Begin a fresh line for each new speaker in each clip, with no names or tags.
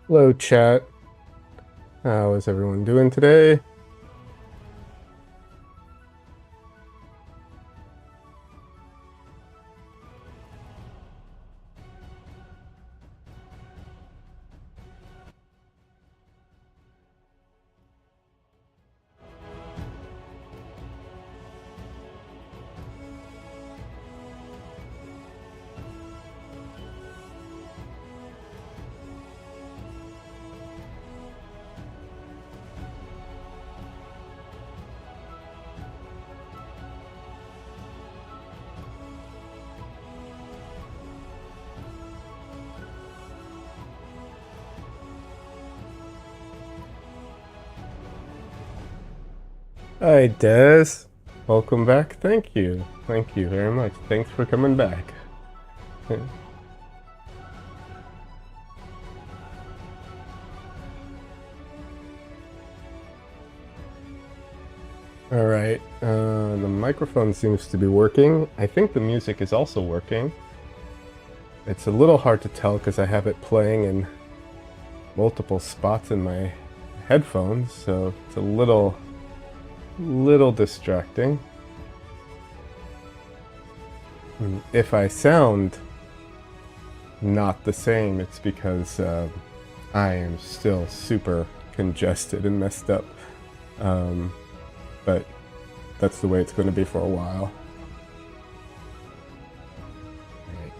Hello, chat. How is everyone doing today? Hi, Des. Welcome back. Thank you. Thank you very much. Thanks for coming back. All right. The microphone seems to be working. I think the music is also working. It's a little hard to tell because I have it playing in multiple spots in my headphones, so it's a little distracting. If I sound not the same, it's because I am still super congested and messed up. But that's the way it's going to be for a while. Right,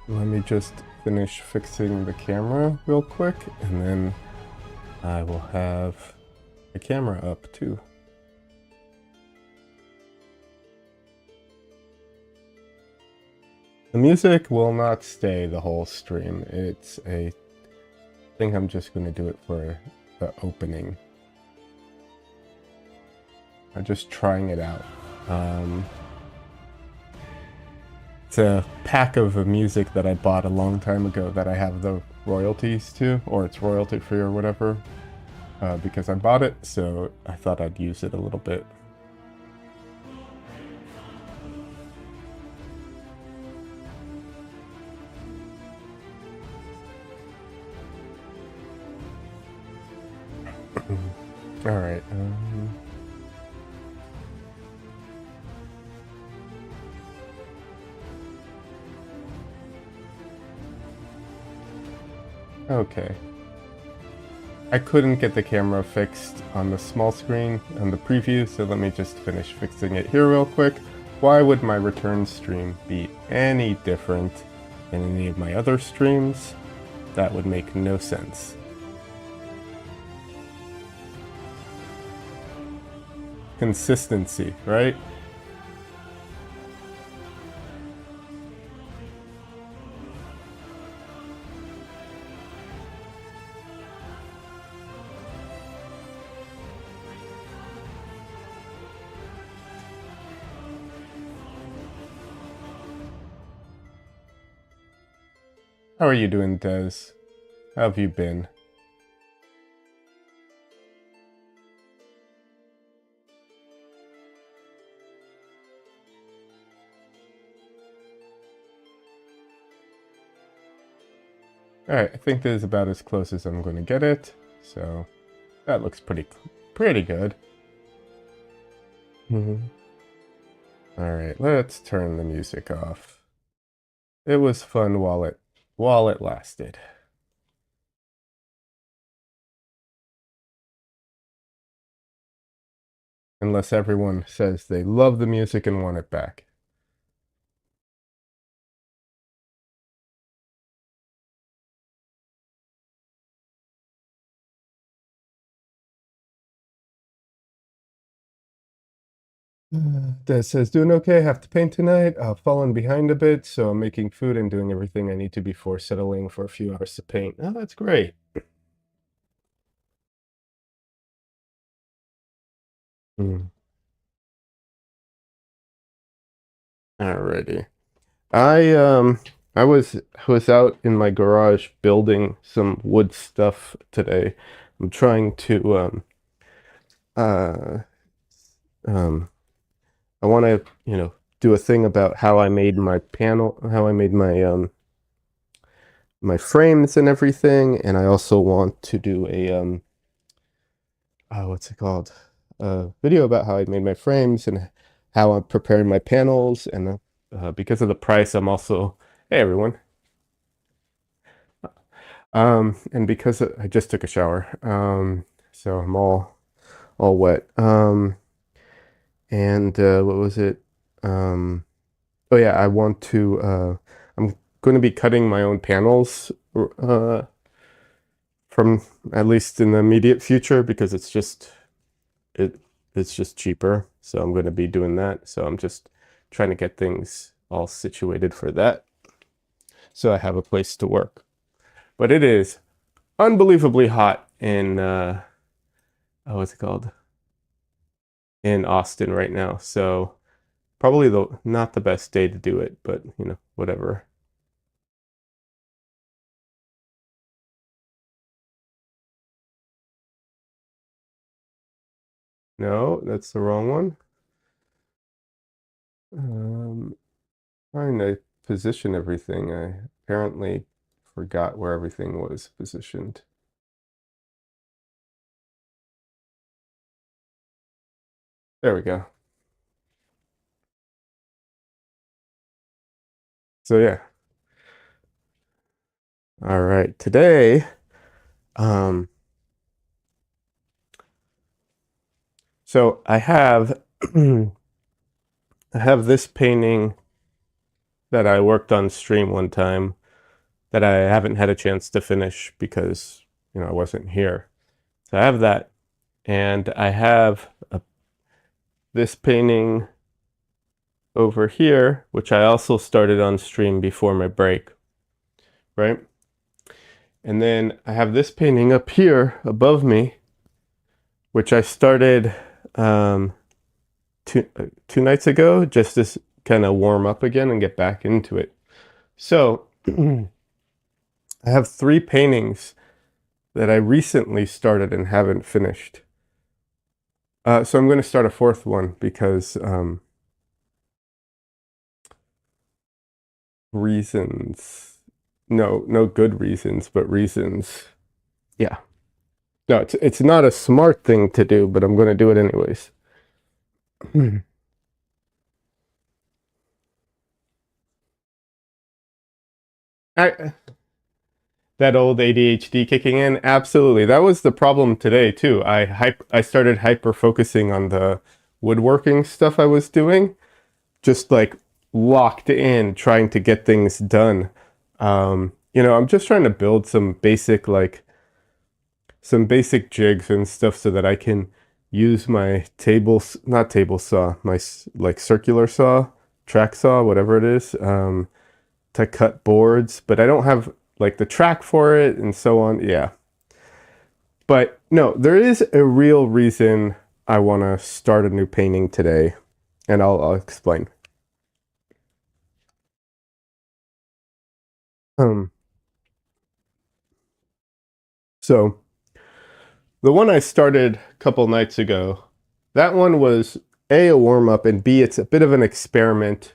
let me just finish fixing the camera real quick, and then I will have the camera up too. The music will not stay the whole stream. It's a thing I'm just going to do it for the opening. I'm just trying it out. It's a pack of music that I bought a long time ago that I have the royalties to, or it's royalty free or whatever, because I bought it, so I thought I'd use it a little bit. All right. Okay. I couldn't get the camera fixed on the small screen on the preview, so let me just finish fixing it here real quick. Why would my return stream be any different than any of my other streams? That would make no sense. Consistency, right? How are you doing, Des? How have you been? Alright, I think this is about as close as I'm going to get it, so that looks pretty good. Alright, let's turn the music off. It was fun while it lasted. Unless everyone says they love the music and want it back. Des says, doing okay, have to paint tonight. I've fallen behind a bit, so I'm making food and doing everything I need to before settling for a few hours to paint. Oh, that's great. Alrighty. I I was out in my garage building some wood stuff today. I'm trying to uh um I want to, do a thing about how I made my panel, how I made my frames and everything, and I also want to do a what's it called? A video about how I made my frames and how I'm preparing my panels, and because of the price, I'm also, hey everyone. And because I just took a shower, so I'm all wet. And what was it? Oh yeah, I'm going to be cutting my own panels from at least in the immediate future because it it's just cheaper. So I'm going to be doing that. So I'm just trying to get things all situated for that. So I have a place to work. But it is unbelievably hot in what's it called? In Austin right now. So probably not the best day to do it, but whatever. No, that's the wrong one. Um, Trying to position everything. I apparently forgot where everything was positioned. There we go. So yeah. All right. Today, um, so I have I have this painting that I worked on stream one time that I haven't had a chance to finish because, I wasn't here. So I have that, and I have this painting over here, which I also started on stream before my break, right? And then I have this painting up here above me, which I started two nights ago, just to kind of warm up again and get back into it. So I have three paintings that I recently started and haven't finished. So I'm going to start a fourth one because reasons. No good reasons, but reasons. Yeah. No, it's not a smart thing to do, but I'm going to do it anyways. I, that old ADHD kicking in, absolutely. That was the problem today too. I started hyper focusing on the woodworking stuff I was doing, just like locked in, trying to get things done. I'm just trying to build some basic jigs and stuff so that I can use my not table saw, my like circular saw, track saw, whatever it is, to cut boards, but I don't have like the track for it and so on. Yeah. But no, there is a real reason I want to start a new painting today, and I'll explain. Um, so the one I started a couple nights ago, that one was A, a warm up, and B, it's a bit of an experiment.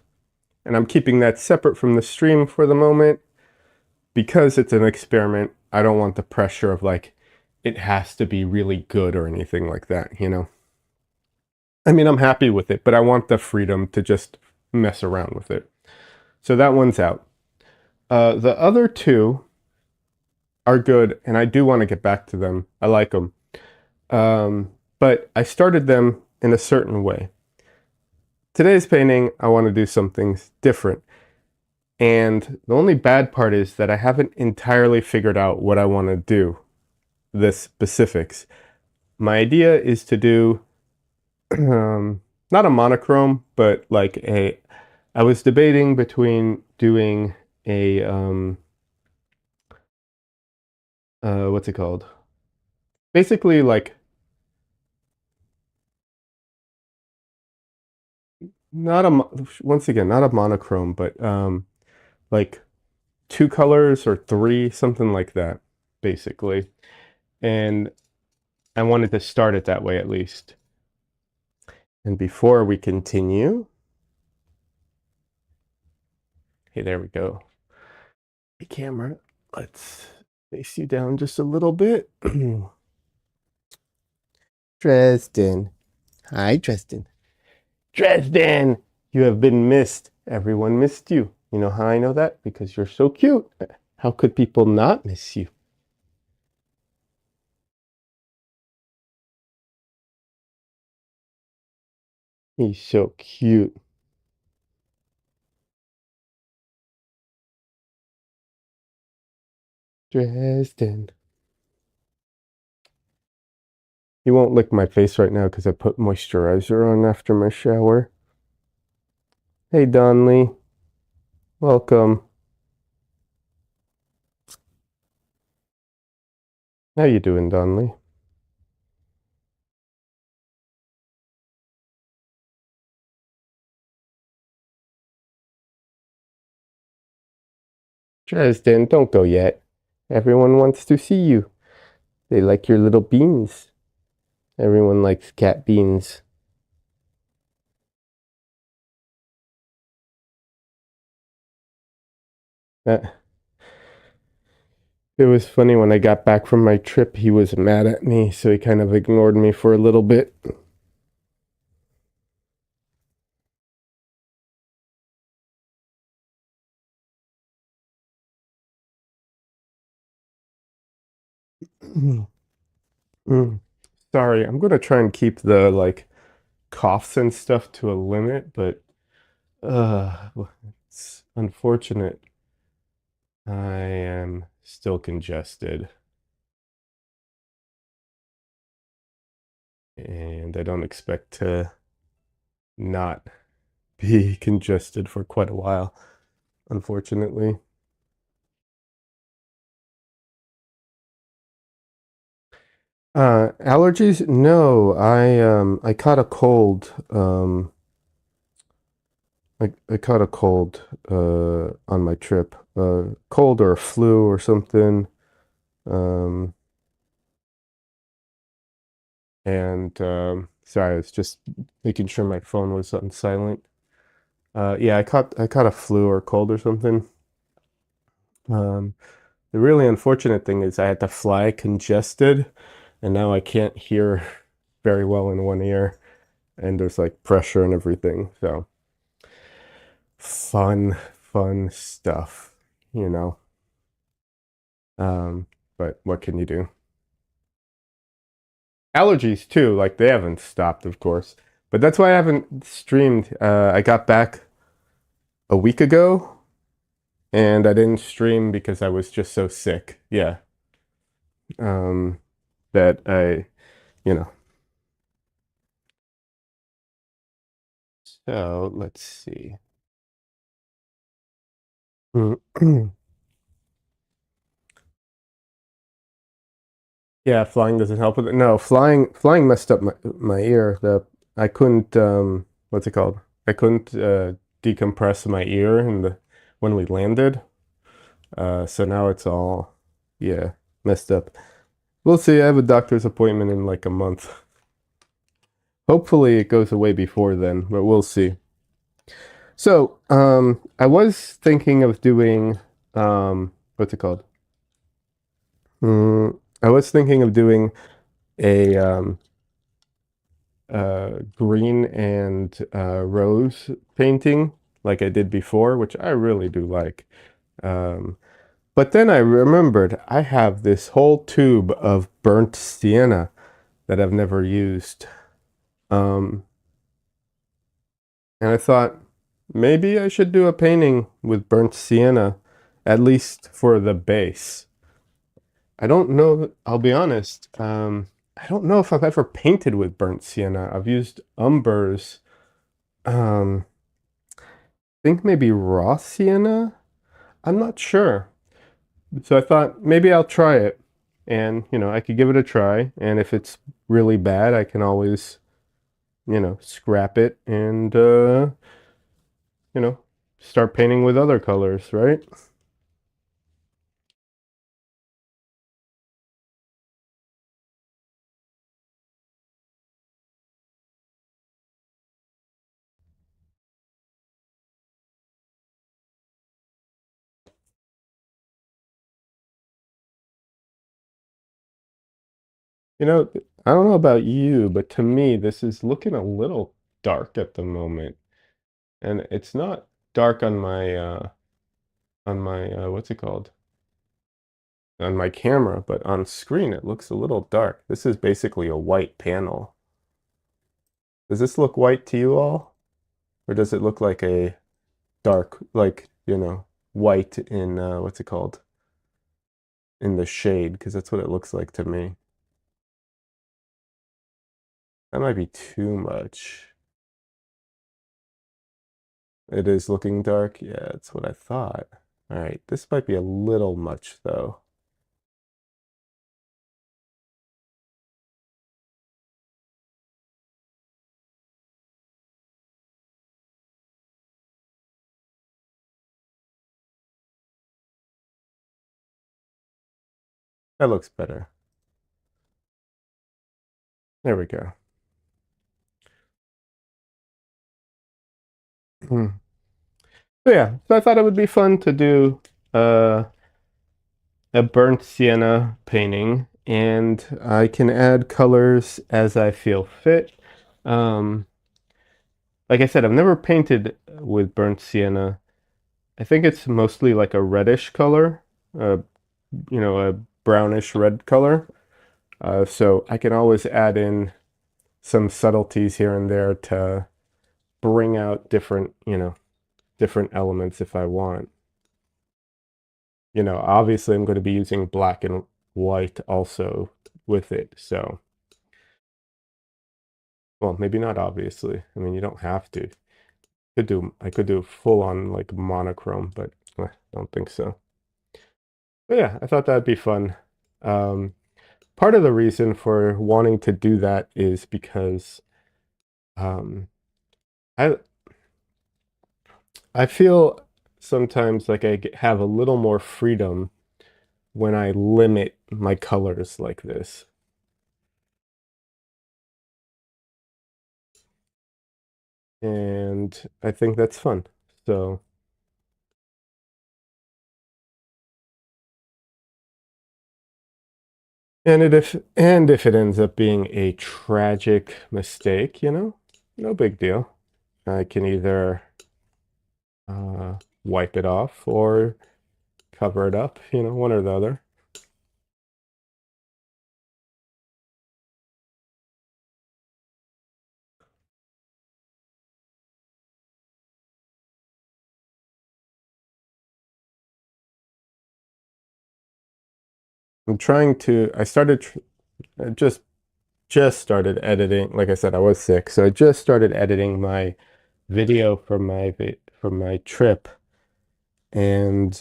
And I'm keeping that separate from the stream for the moment because it's an experiment. I don't want the pressure of like, it has to be really good or anything like that. I mean, I'm happy with it, but I want the freedom to just mess around with it. So that one's out. The other two are good, and I do want to get back to them. I like them. But I started them in a certain way. Today's painting, I want to do something different. And the only bad part is that I haven't entirely figured out what I want to do, the specifics. My idea is to do not a monochrome, but I was debating between doing a, what's it called? Basically, like, not a, once again, not a monochrome, but like 2 colors or 3, something like that, basically. And I wanted to start it that way at least. And before we continue, hey, there we go. Hey, camera, let's face you down just a little bit. Dresden. Hi, Dresden. Dresden, you have been missed. Everyone missed you. You know how I know that? Because you're so cute. How could people not miss you? He's so cute. Dresden. He won't lick my face right now because I put moisturizer on after my shower. Hey, Donley. Welcome. How you doing, Donley? Dresden, don't go yet. Everyone wants to see you. They like your little beans. Everyone likes cat beans. Uh, It was funny when I got back from my trip, he was mad at me, so he kind of ignored me for a little bit. Sorry, I'm gonna try and keep the like coughs and stuff to a limit, but it's unfortunate. I am still congested, and I don't expect to not be congested for quite a while, unfortunately. Allergies? No, I caught a cold. I caught a cold on my trip. Cold or a flu or something. Um, and sorry, I was just making sure my phone was on silent. Yeah, I caught a flu or cold or something. Um, the really unfortunate thing is I had to fly congested, and now I can't hear very well in one ear, and there's like pressure and everything. So fun stuff, you know. But what can you do? Allergies too, like they haven't stopped, of course. But that's why I haven't streamed. I got back a week ago and I didn't stream because I was just so sick. Yeah. Um, that I, you know. So let's see. Yeah, flying doesn't help with it. No, flying messed up my ear. I couldn't what's it called? I couldn't decompress my ear when we landed. So now it's all, yeah, messed up. We'll see. I have a doctor's appointment in like a month. Hopefully it goes away before then, but we'll see. So, I was thinking of doing, what's it called? I was thinking of doing a green and rose painting like I did before, which I really do like. Um, But then I remembered I have this whole tube of burnt sienna that I've never used. Um, and I thought maybe I should do a painting with burnt sienna, at least for the base. I don't know, I'll be honest. I don't know if I've ever painted with burnt sienna. I've used umbers. I think maybe raw sienna. I'm not sure. So I thought maybe I'll try it and, I could give it a try. And if it's really bad, I can always, scrap it and, you know, start painting with other colors, right? You know, I don't know about you, but to me, this is looking a little dark at the moment. And it's not dark on my what's it called? On my camera, but on screen it looks a little dark. This is basically a white panel. Does this look white to you all? Or does it look like a dark, like, white in what's it called? In the shade, because that's what it looks like to me. That might be too much. It is looking dark. Yeah, that's what I thought. All right, this might be a little much though. That looks better. There we go. Hmm. So yeah, so I thought it would be fun to do uh, a burnt sienna painting, and I can add colors as I feel fit. Um, like I said, I've never painted with burnt sienna. I think it's mostly like a reddish color, uh, a brownish red color. So I can always add in some subtleties here and there to bring out different elements if I want. Obviously I'm going to be using black and white also with it. So, well, maybe not obviously. I mean, you don't have to. I could do full on like monochrome, but I don't think so. But yeah, I thought that'd be fun. Um, Part of the reason for wanting to do that is because um, I I feel sometimes like have a little more freedom when I limit my colors like this. And I think that's fun. So, and if it ends up being a tragic mistake, no big deal. I can either uh, wipe it off or cover it up, one or the other. I'm trying to, I started, I just started editing. Like I said, I was sick, so I just started editing my video from my trip, and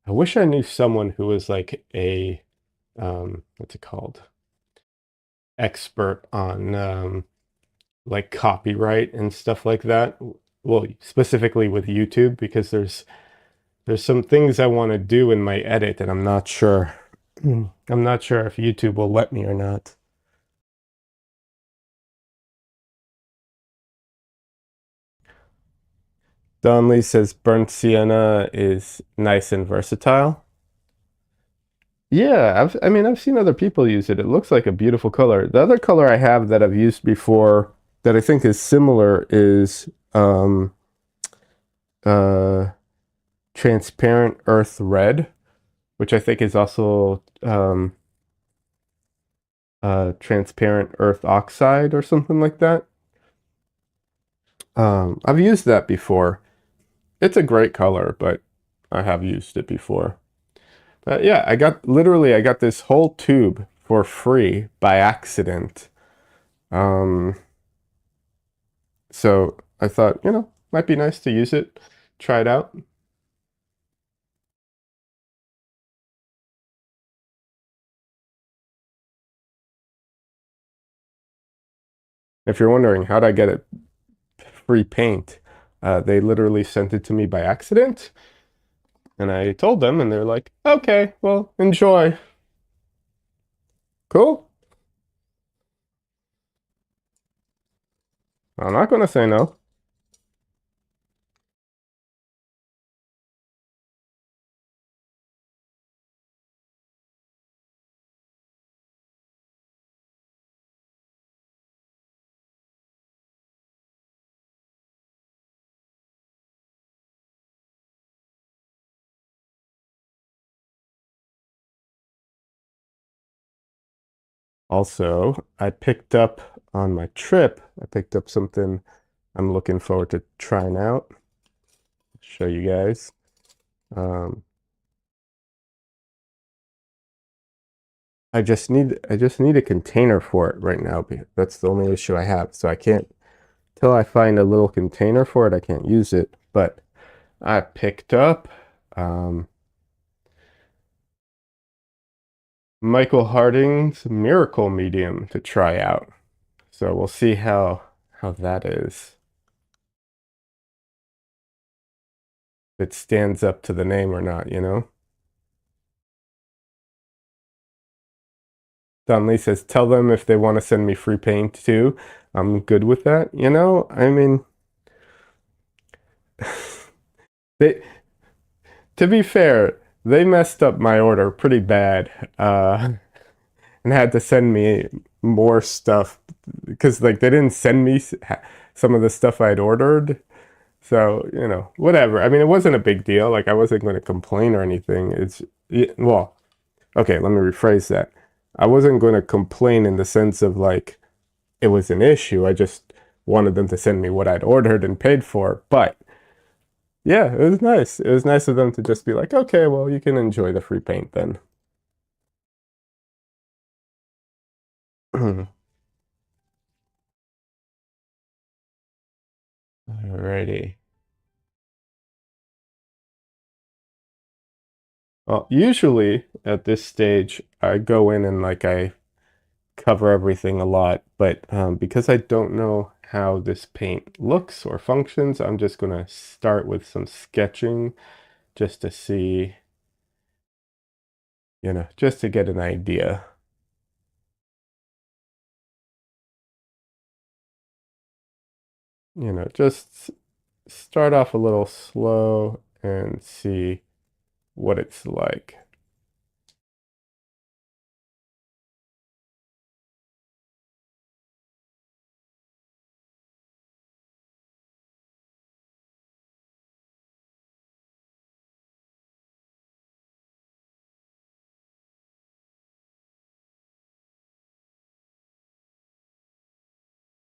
I wish I knew someone who was like a what's it called, expert on like copyright and stuff like that. Well, specifically with YouTube, because there's some things I want to do in my edit, and I'm not sure. I'm not sure if YouTube will let me or not. Donley says burnt sienna is nice and versatile. Yeah, I mean, I've seen other people use it. It looks like a beautiful color. The other color I have that I've used before that I think is similar is uh, transparent earth red, which I think is also transparent earth oxide or something like that. I've used that before. It's a great color, but I have used it before. But yeah, I got this whole tube for free by accident. Um, so I thought, might be nice to use it, try it out. If you're wondering how'd I get it free paint, they literally sent it to me by accident. And I told them, and they're like, okay, well, enjoy. Cool. I'm not going to say no. Also, I picked up on my trip, I picked up something I'm looking forward to trying out. Show you guys. Um, I just need a container for it right now. That's the only issue I have. So I can't till I find a little container for it, I can't use it. But I picked up um, Michael Harding's Miracle Medium to try out. So we'll see how that is. If it stands up to the name or not, you know? Don Lee says, tell them if they want to send me free paint too. I'm good with that. You know, I mean, they, to be fair, they messed up my order pretty bad, and had to send me more stuff because like they didn't send me some of the stuff I'd ordered. So, you know, whatever. I mean, it wasn't a big deal. Like I wasn't going to complain or anything. Well, okay, let me rephrase that. I wasn't going to complain in the sense of like it was an issue. I just wanted them to send me what I'd ordered and paid for. But yeah, it was nice. It was nice of them to just be like, okay, well, you can enjoy the free paint then. Alrighty. Well, usually at this stage, I go in and like I cover everything a lot, but because I don't know how this paint looks or functions, I'm just gonna start with some sketching just to see, you know, just to get an idea. You know, just start off a little slow and see what it's like.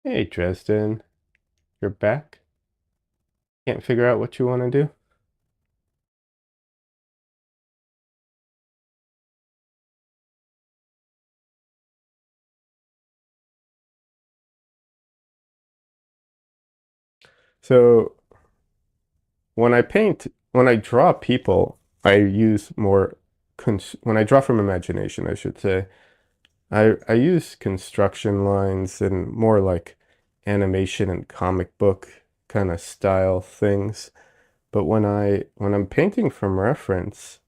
Hey, Dresden, you're back? Can't figure out what you want to do? So when I draw people, I use more, when I draw from imagination, I should say, I use construction lines and more like animation and comic book kind of style things. But when I'm painting from reference,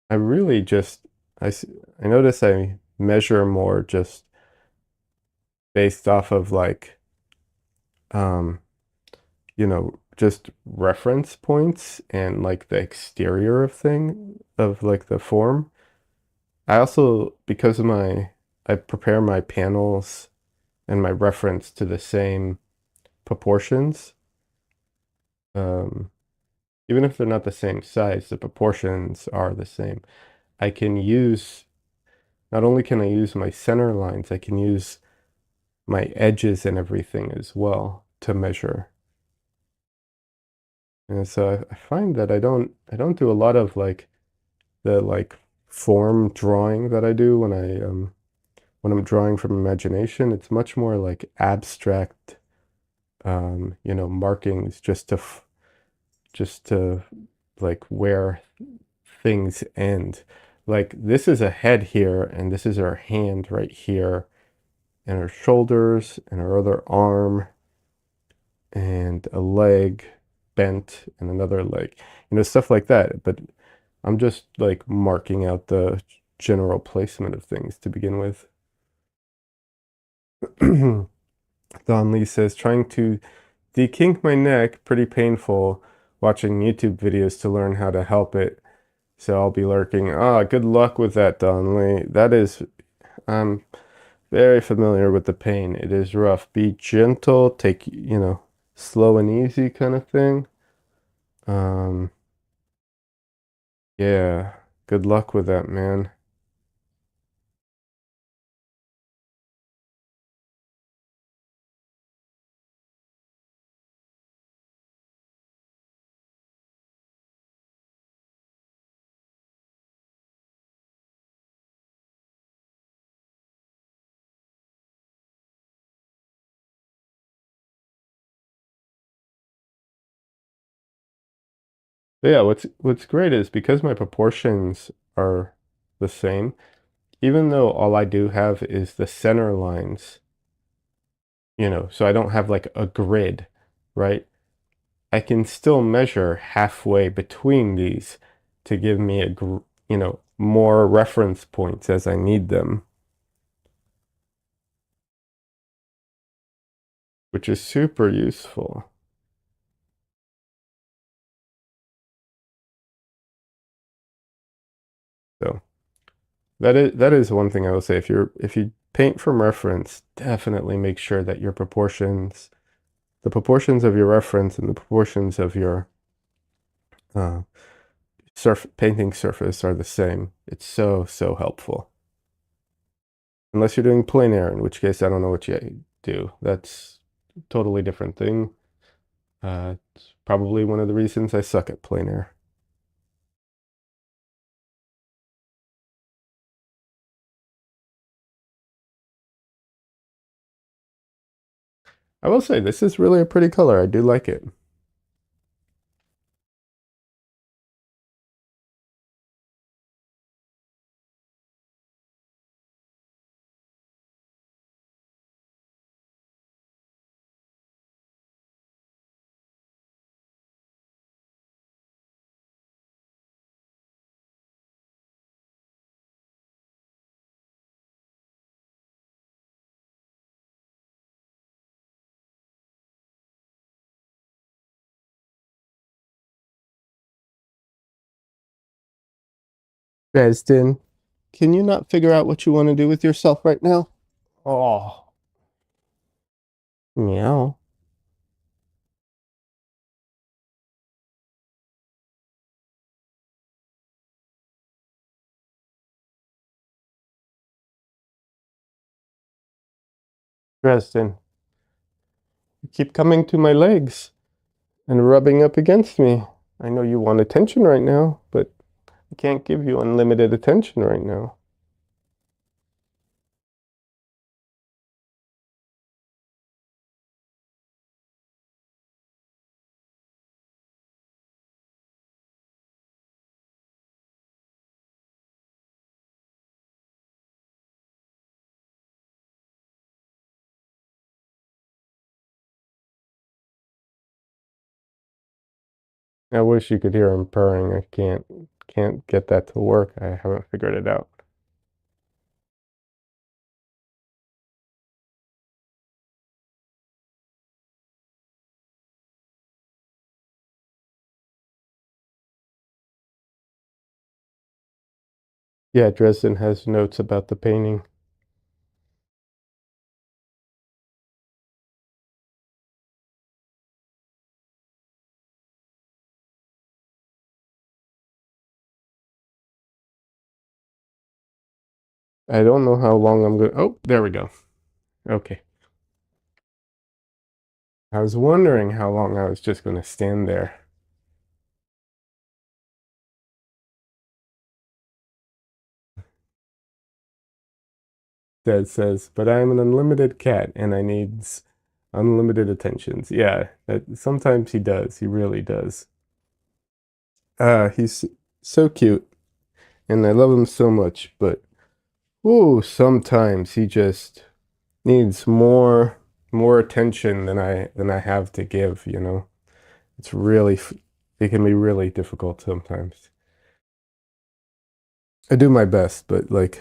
I really just I notice I measure more just based off of like um you know, just reference points and like the exterior of thing of like the form. I also, because of I prepare my panels and my reference to the same proportions. Um, Even if they're not the same size, the proportions are the same. I can use, not only can I use my center lines, I can use my edges and everything as well to measure. And so I find that I don't do a lot of like the like form drawing that I do when I'm drawing from imagination. It's much more like abstract you know, markings just to like where things end. Like this is a head here and this is her hand right here and her shoulders and her other arm and a leg bent and another leg. You know, stuff like that. But I'm just like marking out the general placement of things to begin with. Don Lee says, trying to dekink my neck, pretty painful watching YouTube videos to learn how to help it. So I'll be lurking. Ah, good luck with that, Don Lee. That is, I'm very familiar with the pain. It is rough. Be gentle, take, you know, slow and easy kind of thing. Um, yeah, good luck with that, man. But yeah, what's great is because my proportions are the same, even though all I do have is the center lines, so I don't have like a grid, right? I can still measure halfway between these to give me more reference points as I need them, which is super useful. So that is one thing I will say. If you paint from reference, definitely make sure that your proportions, the proportions of your reference and the proportions of your uh, painting surface are the same. It's so helpful. Unless you're doing plein air, in which case I don't know what you do. That's a totally different thing. It's probably one of the reasons I suck at plein air. I will say this is really a pretty color. I do like it. Dresden, can you not figure out what you want to do with yourself right now? Oh, meow. Dresden, you keep coming to my legs and rubbing up against me. I know you want attention right now, but I can't give you unlimited attention right now. I wish you could hear him purring. I can't get that to work. I haven't figured it out. Yeah, Dresden has notes about the painting. I don't know how long I'm going. Oh, there we go. Okay. I was wondering how long I was just going to stand there. That says, but I am an unlimited cat and I needs unlimited attentions. Yeah, sometimes he does. He really does. He's so cute and I love him so much, but ooh, sometimes he just needs more attention than I have to give. It's really it can be really difficult sometimes. I do my best, but like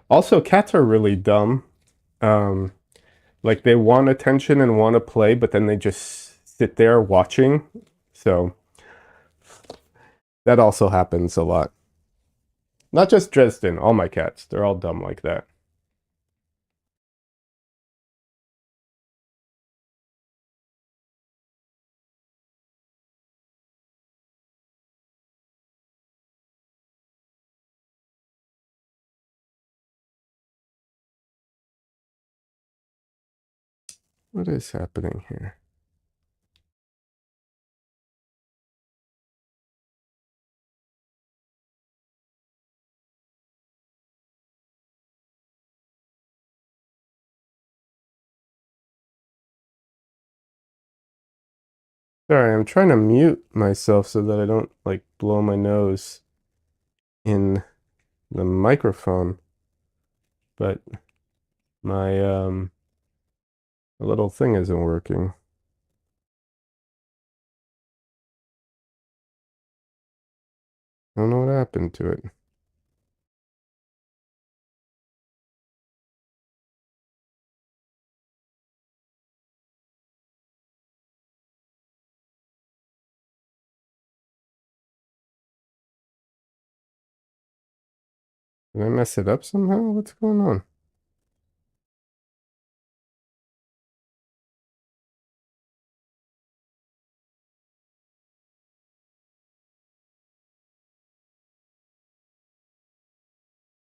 also cats are really dumb. Um, like they want attention and want to play, but then they just sit there watching. So that also happens a lot. Not just Dresden, all my cats, they're all dumb like that. What is happening here? Sorry, I'm trying to mute myself so that I don't like blow my nose in the microphone, but my little thing isn't working. I don't know what happened to it. Did I mess it up somehow? What's going on?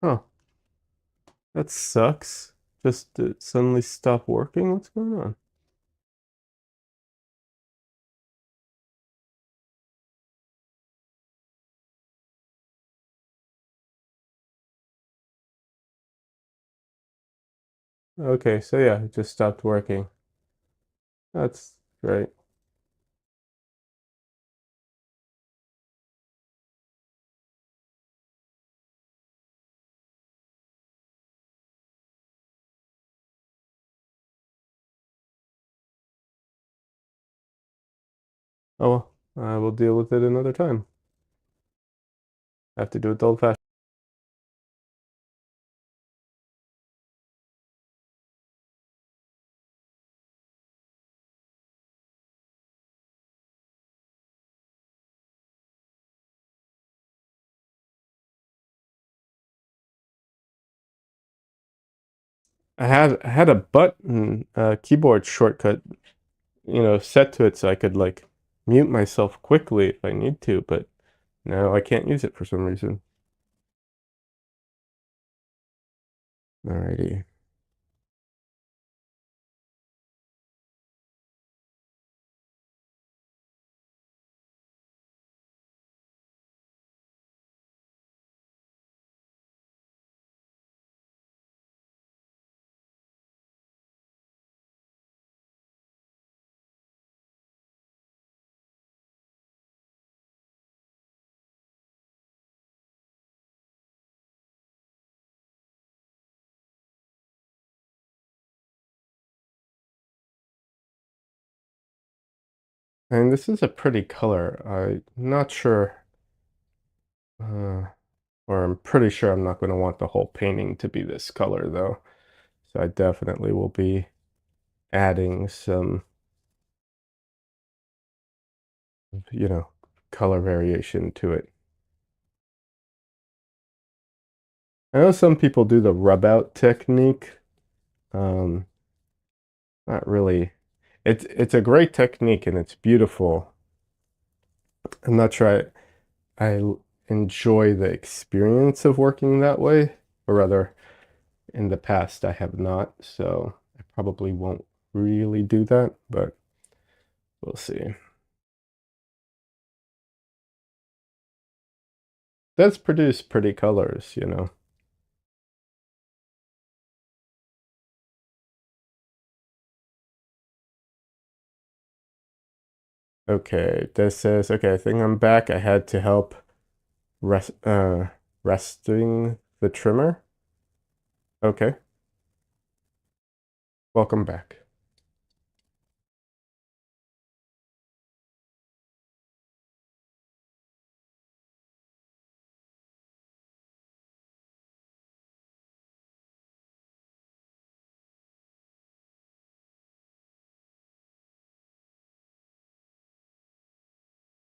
Oh, that sucks. Just it suddenly stopped working? What's going on? Okay, so yeah, it just stopped working. That's great. Oh well, I will deal with it another time. I have to do it the old-fashioned. I had a button keyboard shortcut, set to it so I could like mute myself quickly if I need to, but no, I can't use it for some reason. Alrighty. And this is a pretty color. I'm not sure, uh, or I'm pretty sure I'm not going to want the whole painting to be this color though. So I definitely will be adding some, you know, color variation to it. I know some people do the rub out technique. Um, Not really. It's a great technique and it's beautiful. I'm not sure I enjoy the experience of working that way, or rather, in the past I have not, so I probably won't really do that, but we'll see. Does produce pretty colors. Okay, this says, okay, I think I'm back. I had to help resting the trimmer. Okay, welcome back.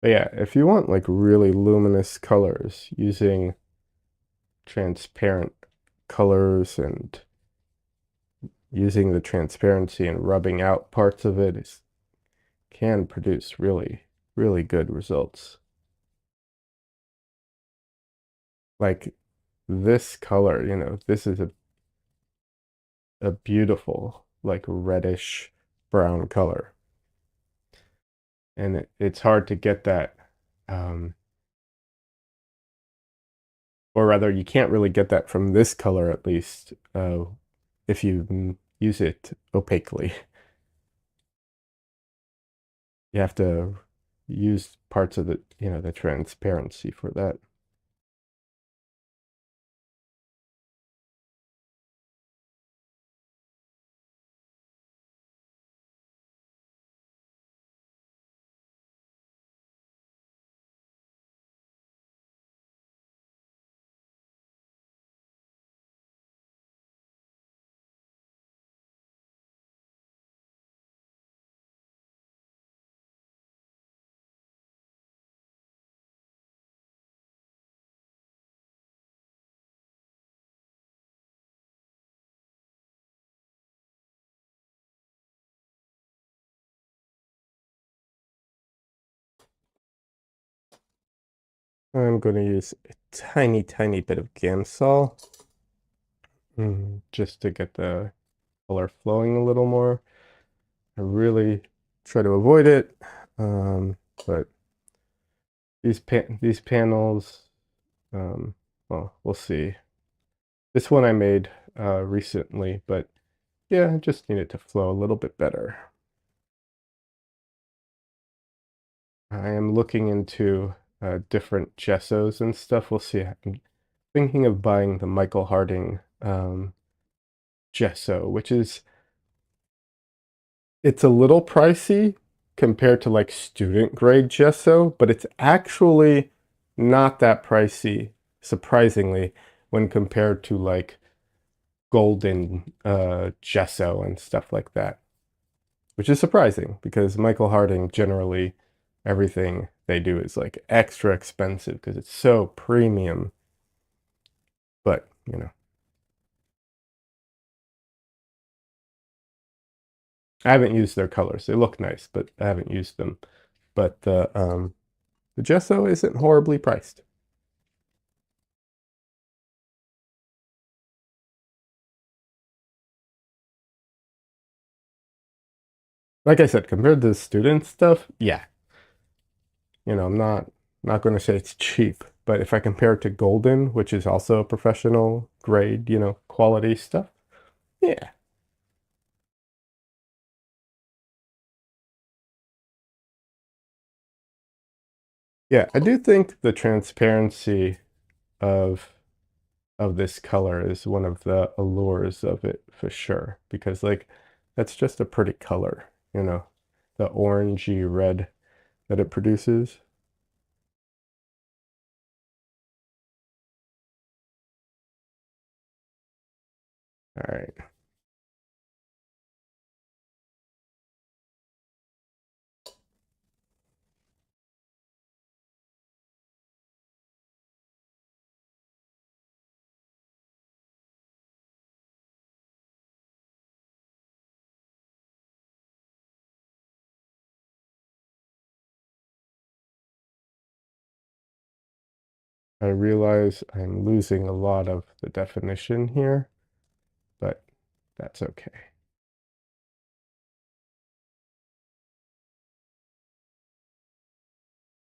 But yeah, if you want like really luminous colors using transparent colors and using the transparency and rubbing out parts of it can produce really, really good results. Like this color, this is a beautiful, like reddish brown color. And it's hard to get that, um, or rather, you can't really get that from this color at least, if you use it opaquely. You have to use parts of the, the transparency for that. I'm going to use a tiny, tiny bit of Gamsol just to get the color flowing a little more. I really try to avoid it, but these panels, well, we'll see. This one I made recently, but yeah, I just need it to flow a little bit better. I am looking into different gessos and stuff. We'll see. I'm thinking of buying the Michael Harding gesso, which is, it's a little pricey compared to like student grade gesso, but it's actually not that pricey, surprisingly, when compared to like golden gesso and stuff like that, which is surprising because Michael Harding generally everything they do is like extra expensive because it's so premium. But, I haven't used their colors. They look nice, but I haven't used them. But the gesso isn't horribly priced. Like I said, compared to the student stuff, yeah. I'm not going to say it's cheap, but if I compare it to Golden, which is also professional grade, quality stuff, yeah. Yeah, I do think the transparency of this color is one of the allures of it for sure, because like that's just a pretty color, the orangey red that it produces. All right. I realize I'm losing a lot of the definition here, but that's okay.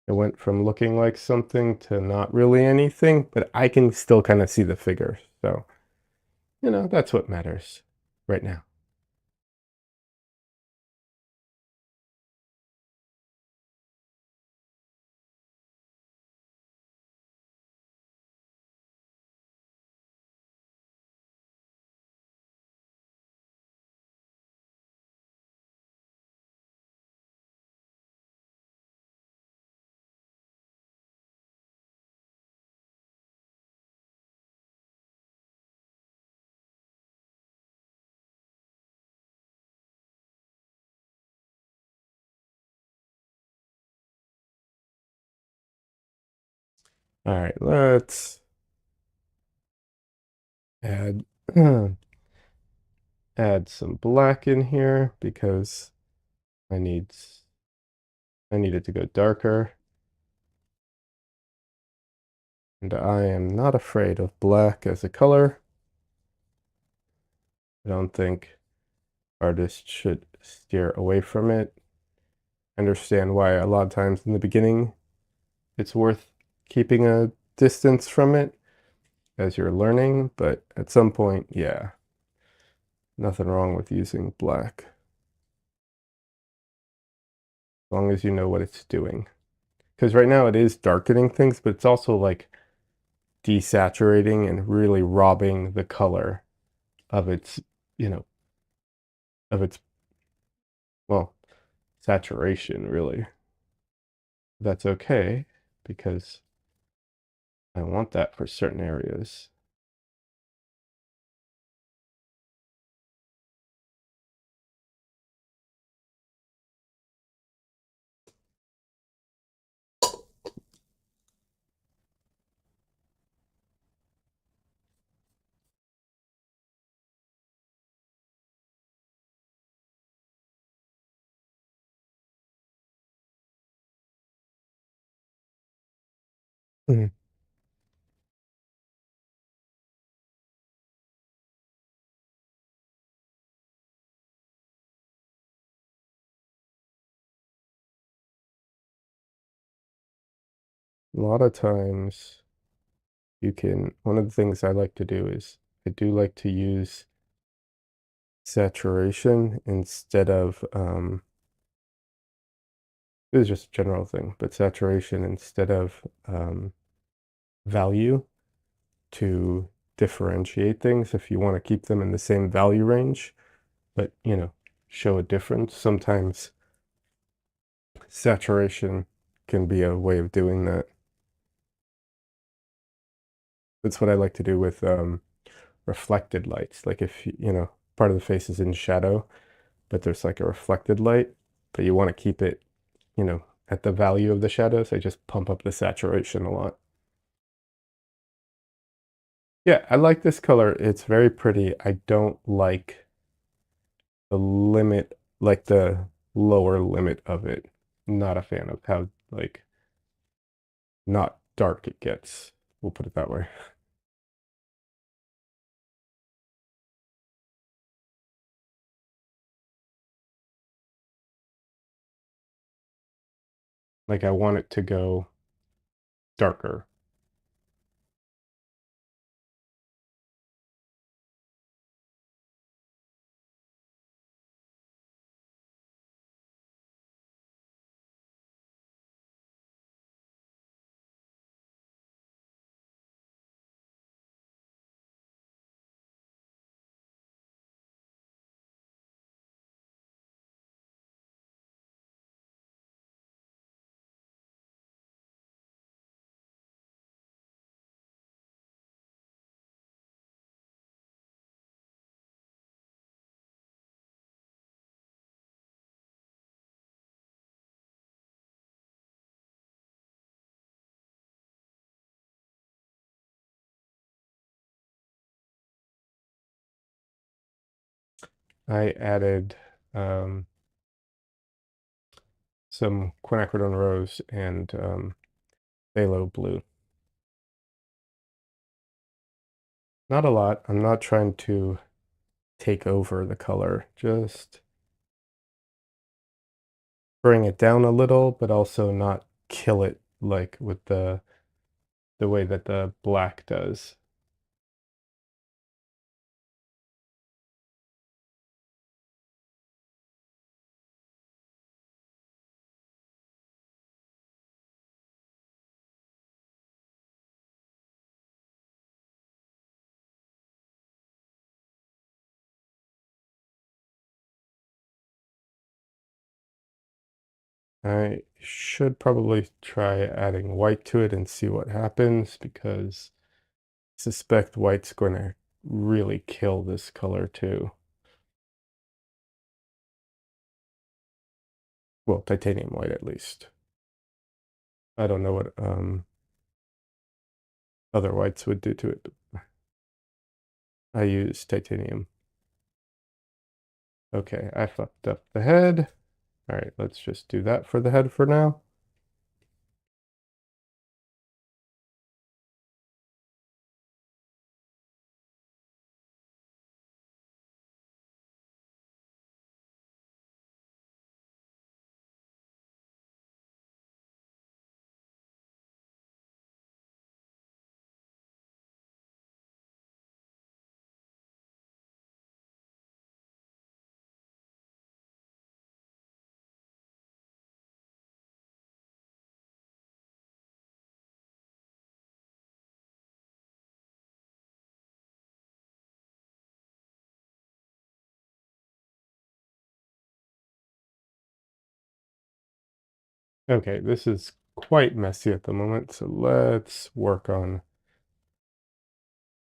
It went from looking like something to not really anything, but I can still kind of see the figure. So, that's what matters right now. All right, let's add add some black in here because I need it to go darker. And I am not afraid of black as a color. I don't think artists should steer away from it. I understand why a lot of times in the beginning it's worth keeping a distance from it as you're learning, but at some point, yeah, nothing wrong with using black. long as you know what it's doing. Because right now it is darkening things, but it's also like desaturating and really robbing the color of its, you know, of its, well, saturation, really. That's okay because I want that for certain areas. Mhm. A lot of times you can, one of the things I like to do is I do like to use saturation instead of, this is just a general thing, but saturation instead of value to differentiate things if you want to keep them in the same value range, but show a difference. Sometimes saturation can be a way of doing that. That's what I like to do with reflected lights. Like if part of the face is in shadow, but there's like a reflected light, but you want to keep it, at the value of the shadows, I just pump up the saturation a lot. Yeah, I like this color. It's very pretty. I don't like the limit, like the lower limit of it. Not a fan of how like not dark it gets. We'll put it that way. Like I want it to go darker. I added some quinacridone rose and phthalo blue. Not a lot. I'm not trying to take over the color, just bring it down a little, but also not kill it like with the way that the black does. I should probably try adding white to it and see what happens because I suspect white's going to really kill this color too. Well, titanium white at least. I don't know what other whites would do to it. I use titanium. Okay, I fucked up the head. All right, let's just do that for the head for now. Okay, this is quite messy at the moment, so let's work on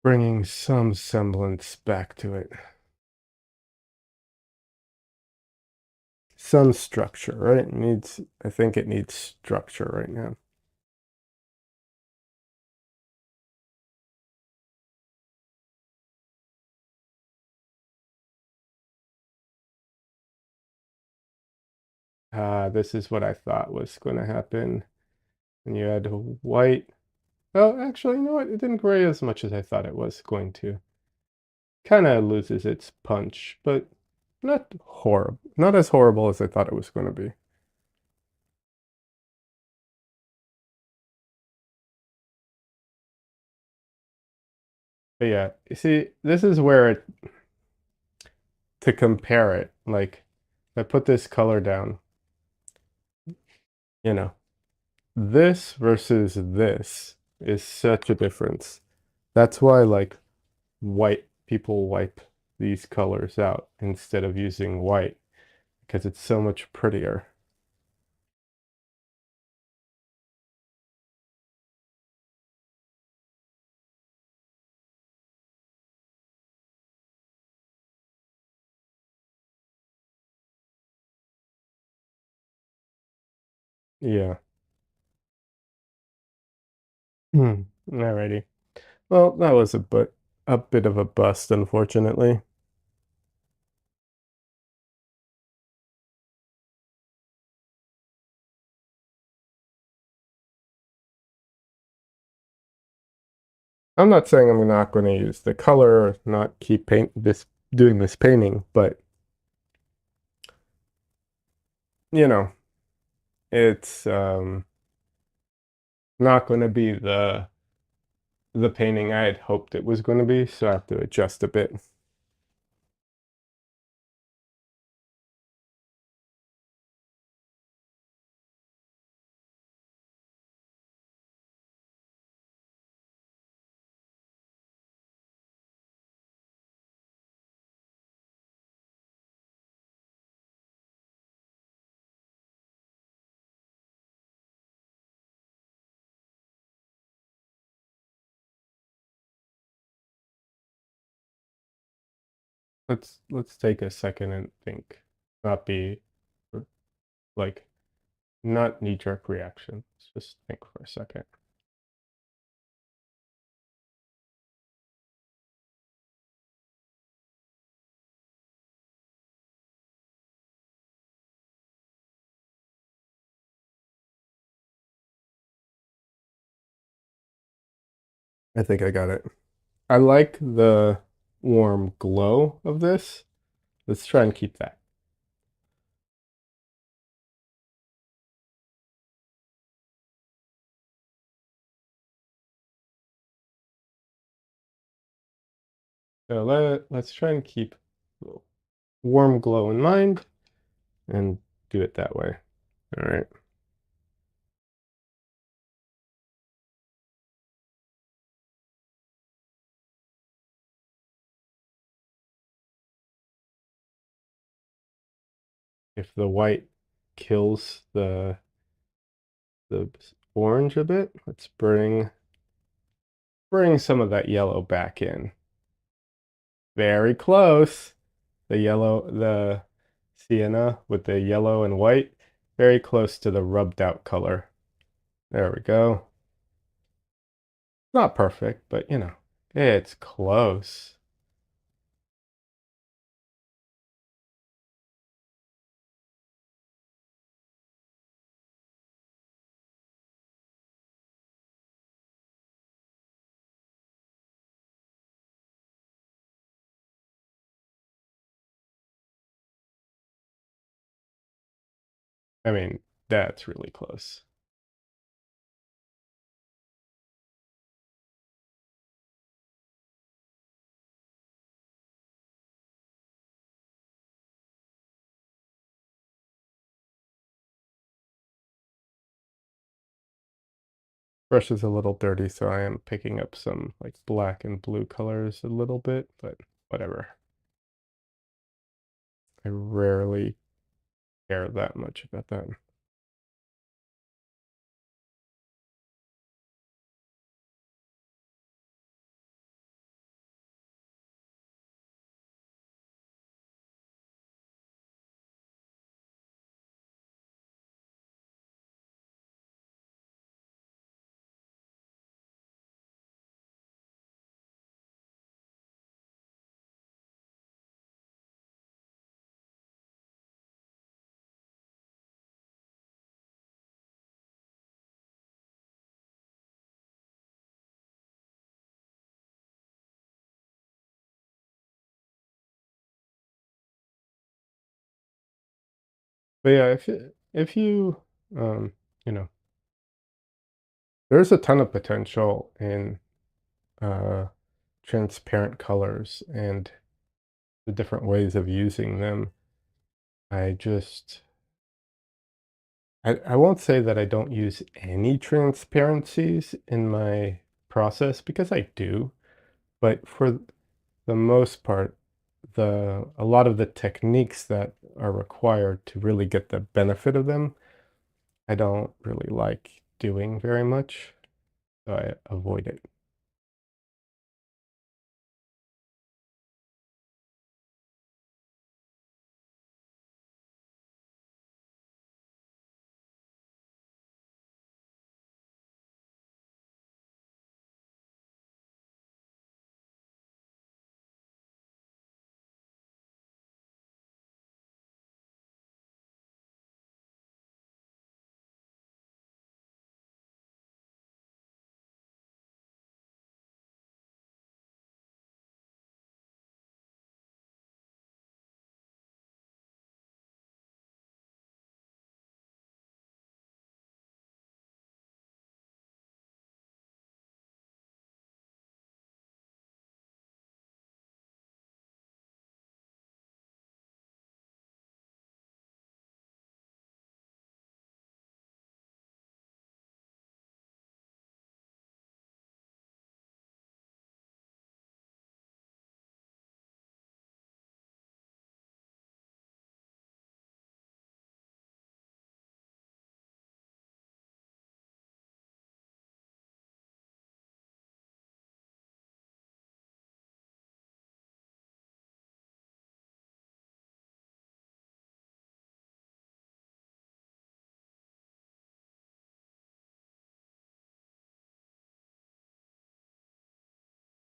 bringing some semblance back to it. Some structure, right? I think it needs structure right now. This is what I thought was going to happen. And you add white. Oh, actually, you know what? It didn't gray as much as I thought it was going to. Kind of loses its punch, but not horrible. Not as horrible as I thought it was going to be. But yeah, you see, this is where to compare it, like, I put this color down, you know, this versus this is such a difference. That's why, like, white people wipe these colors out instead of using white because it's so much prettier. Yeah. Alrighty. Well, that was a bit of a bust, unfortunately. I'm not saying I'm not going to use the color or not keep doing this painting, but you know, it's not going to be the painting I had hoped it was going to be, so I have to adjust a bit. Let's take a second and think. Not be like not knee-jerk reaction. Let's just think for a second. I think I got it. I like the warm glow of this. Let's try and keep that. So let's try and keep warm glow in mind and do it that way. All right. If the white kills the orange a bit, let's bring some of that yellow back in. Very close. The sienna with the yellow and white, very close to the rubbed out color. There we go. Not perfect, but you know, it's close. I mean, that's really close. Brush is a little dirty, so I am picking up some like black and blue colors a little bit, but whatever. I rarely care that much about that. But yeah, if you you know, there's a ton of potential in uh transparent colors and the different ways of using them. I just I won't say that I don't use any transparencies in my process because I do, but for the most part, a lot of the techniques that are required to really get the benefit of them, I don't really like doing very much, so I avoid it.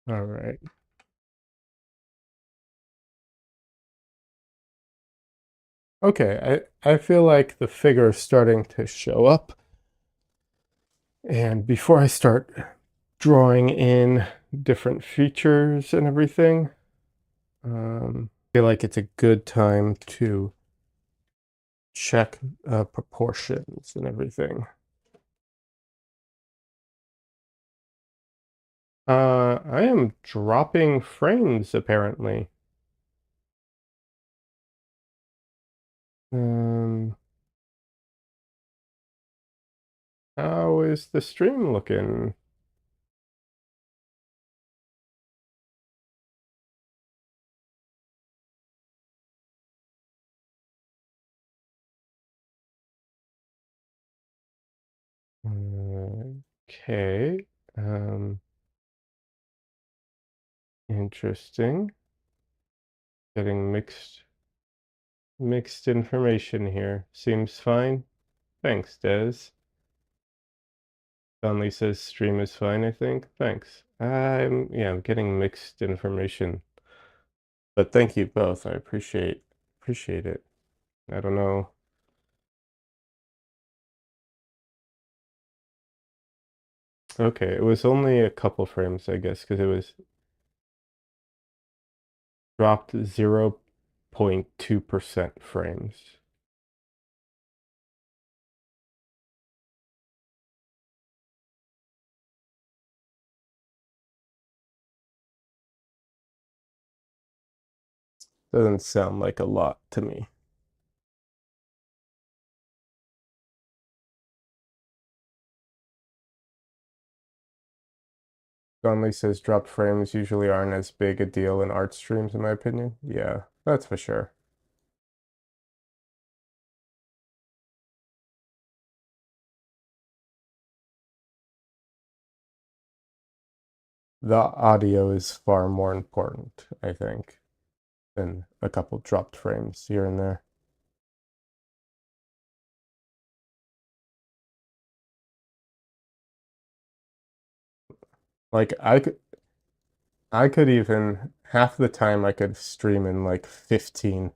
All right. Okay, I feel like the figure is starting to show up. And before I start drawing in different features and everything, I feel like it's a good time to check proportions and everything. I am dropping frames apparently. Um, how is the stream looking? Okay. Um, Interesting. Getting mixed information here. Seems fine. Thanks, Des. Donley says stream is fine, I think. Thanks. Yeah, I'm getting mixed information. But thank you both. I appreciate it. I don't know. Okay, it was only a couple frames, I guess, because it was dropped 0.2% frames. Doesn't sound like a lot to me. Donley says dropped frames usually aren't as big a deal in art streams, in my opinion. Yeah, that's for sure. The audio is far more important, I think, than a couple dropped frames here and there. Like I could even half the time I could stream in like 15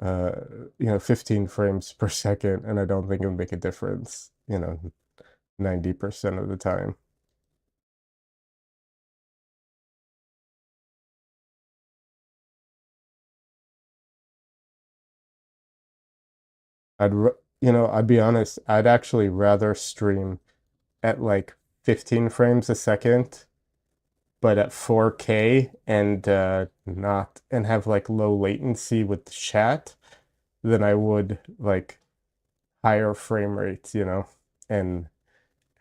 uh 15 frames per second and I don't think it would make a difference, 90% of the time. I'd be honest, I'd actually rather stream at like 15 frames a second, but at 4K and not and have like low latency with chat than I would like higher frame rates, and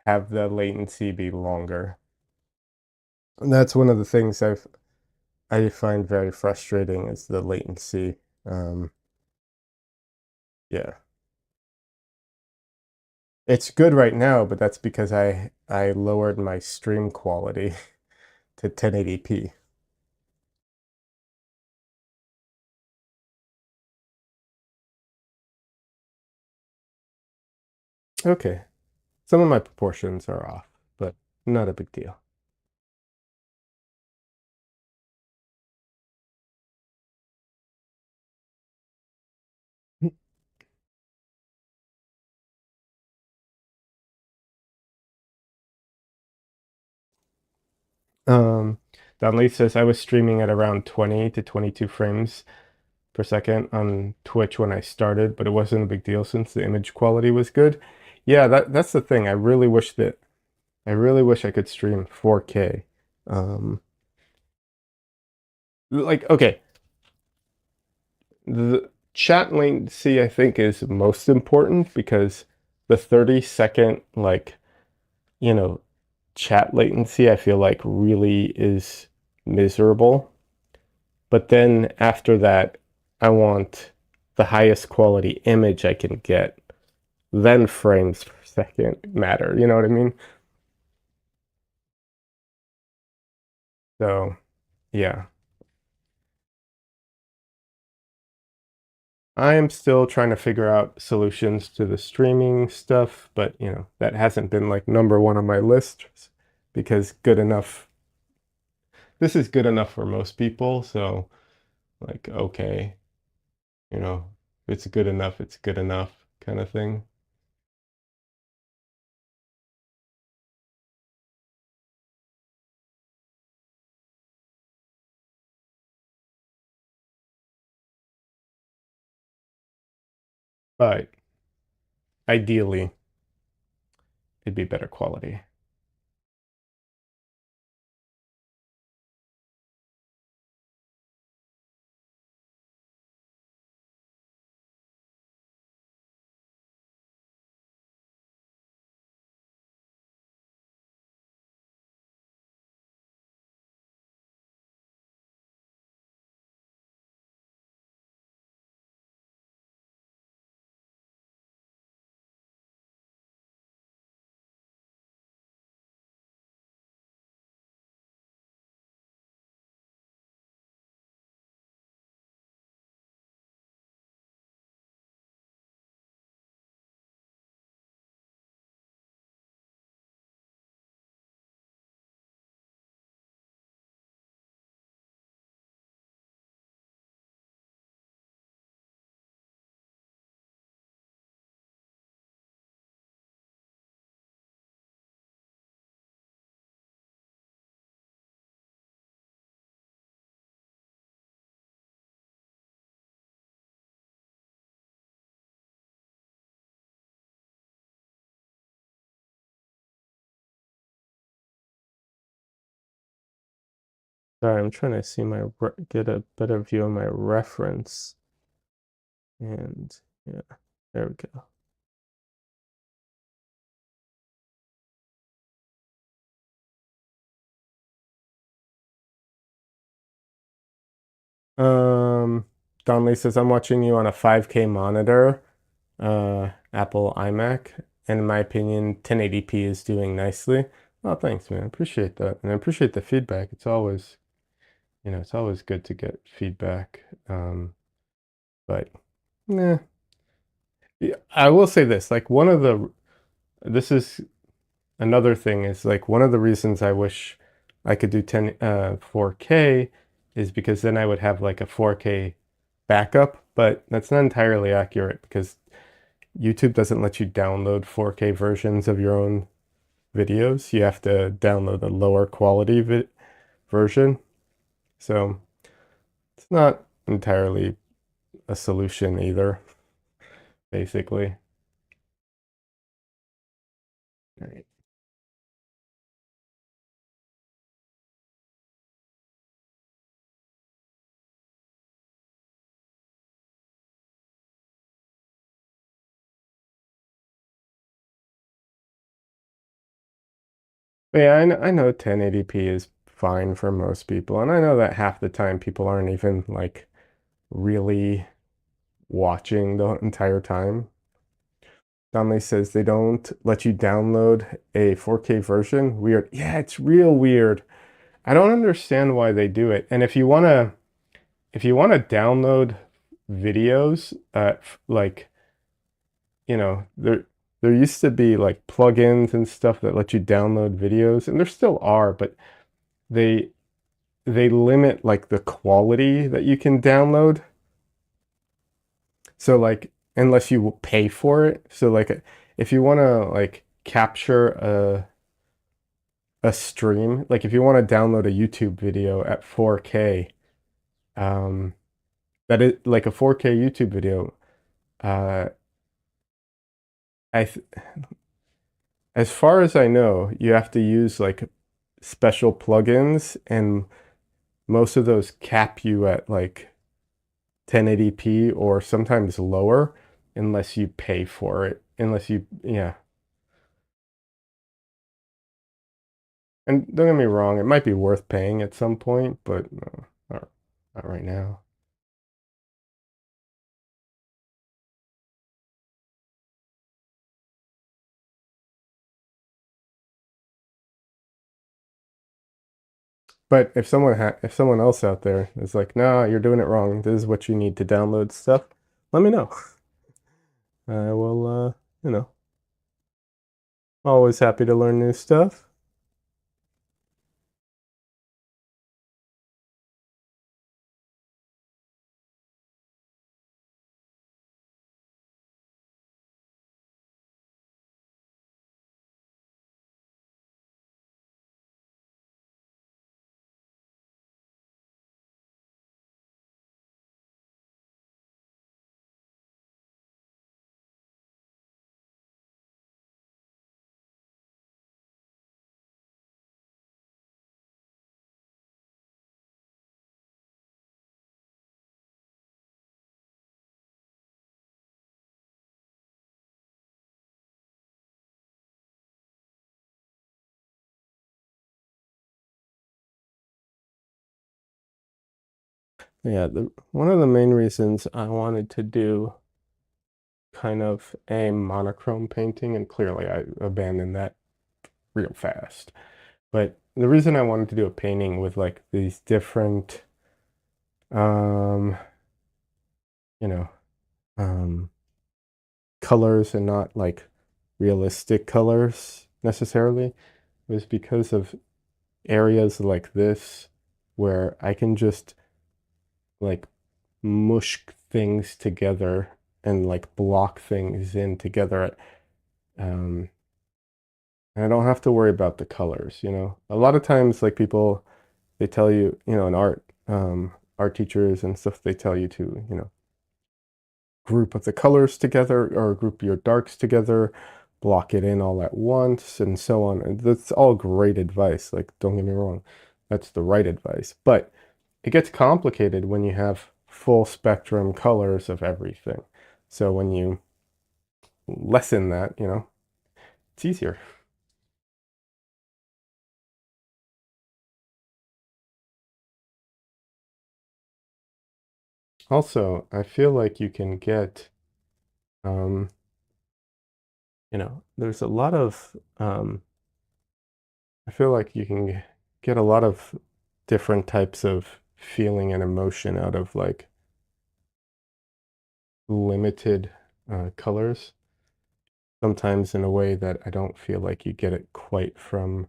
have the latency be longer. And that's one of the things I find very frustrating is the latency. Um, yeah. It's good right now, but that's because I lowered my stream quality to 1080p. Okay. Some of my proportions are off, but not a big deal. Um, Donley says I was streaming at around 20 to 22 frames per second on Twitch when I started, but it wasn't a big deal since the image quality was good. Yeah, that's the thing. I really wish I could stream 4K. Um, like okay, the chat latency I think is most important because the 30-second you know, chat latency I feel like really is miserable. But then after that, I want the highest quality image I can get. Then frames per second matter. You know what I mean? So, yeah. I am still trying to figure out solutions to the streaming stuff, but that hasn't been like number one on my list because good enough. This is good enough for most people, so like okay, if it's good enough, it's good enough kind of thing. But ideally, it'd be better quality. Sorry, I'm trying to see get a better view of my reference. And yeah, there we go. Donley says I'm watching you on a 5K monitor, Apple iMac, and in my opinion, 1080p is doing nicely. Oh, thanks, man. I appreciate that. And I appreciate the feedback. It's always good to get feedback. But yeah. Yeah, I will say this, like this is another thing is like one of the reasons I wish I could do 4K is because then I would have like a 4K backup, but that's not entirely accurate because YouTube doesn't let you download 4K versions of your own videos. You have to download a lower quality version. So it's not entirely a solution either. basically. All right. But yeah, I know 1080p is fine for most people, and I know that half the time people aren't even like really watching the entire time. Donnelly says they don't let you download a 4K version. Weird. Yeah, it's real weird. I don't understand why they do it. And if you want to download videos, like, there used to be like plugins and stuff that let you download videos, and there still are, but they they limit like the quality that you can download. So like unless you pay for it. So like if you want to like capture a stream, like if you want to download a YouTube video at 4K, um that is like a 4K YouTube video, uh I th as far as I know, you have to use like special plugins, and most of those cap you at like 1080p or sometimes lower unless you pay for it. Unless you, yeah. And don't get me wrong, it might be worth paying at some point, but no, not right now. But if someone else out there is like, "No, you're doing it wrong. This is what you need to download stuff," let me know. I will, you know, always happy to learn new stuff. Yeah, one of the main reasons I wanted to do kind of a monochrome painting, and clearly I abandoned that real fast. But the reason I wanted to do a painting with like these different, um, you know, um, colors and not like realistic colors necessarily was because of areas like this where I can just like mush things together and like block things in together. Um, and I don't have to worry about the colors, you know. A lot of times like people they tell you, in art teachers and stuff, they tell you to, group of the colors together or group your darks together, block it in all at once, and so on. And that's all great advice. Like, don't get me wrong, that's the right advice. But it gets complicated when you have full spectrum colors of everything. So when you lessen that, it's easier. Also, I feel like you can get, um, there's a lot of, I feel like you can get a lot of different types of feeling and emotion out of like limited colors, sometimes in a way that I don't feel like you get it quite from,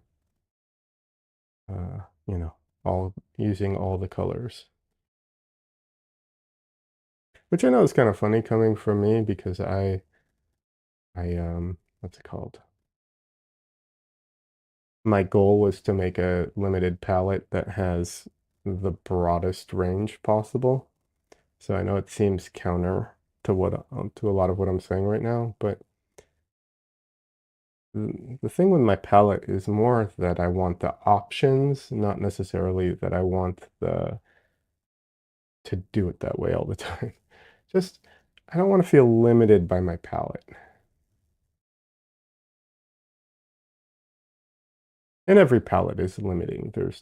uh, you know, all using all the colors. Which I know is kind of funny coming from me because what's it called? My goal was to make a limited palette that has the broadest range possible. So I know it seems counter to a lot of what I'm saying right now, but the thing with my palette is more that I want the options, not necessarily that I want the to do it that way all the time. Just, I don't want to feel limited by my palette. And every palette is limiting. There's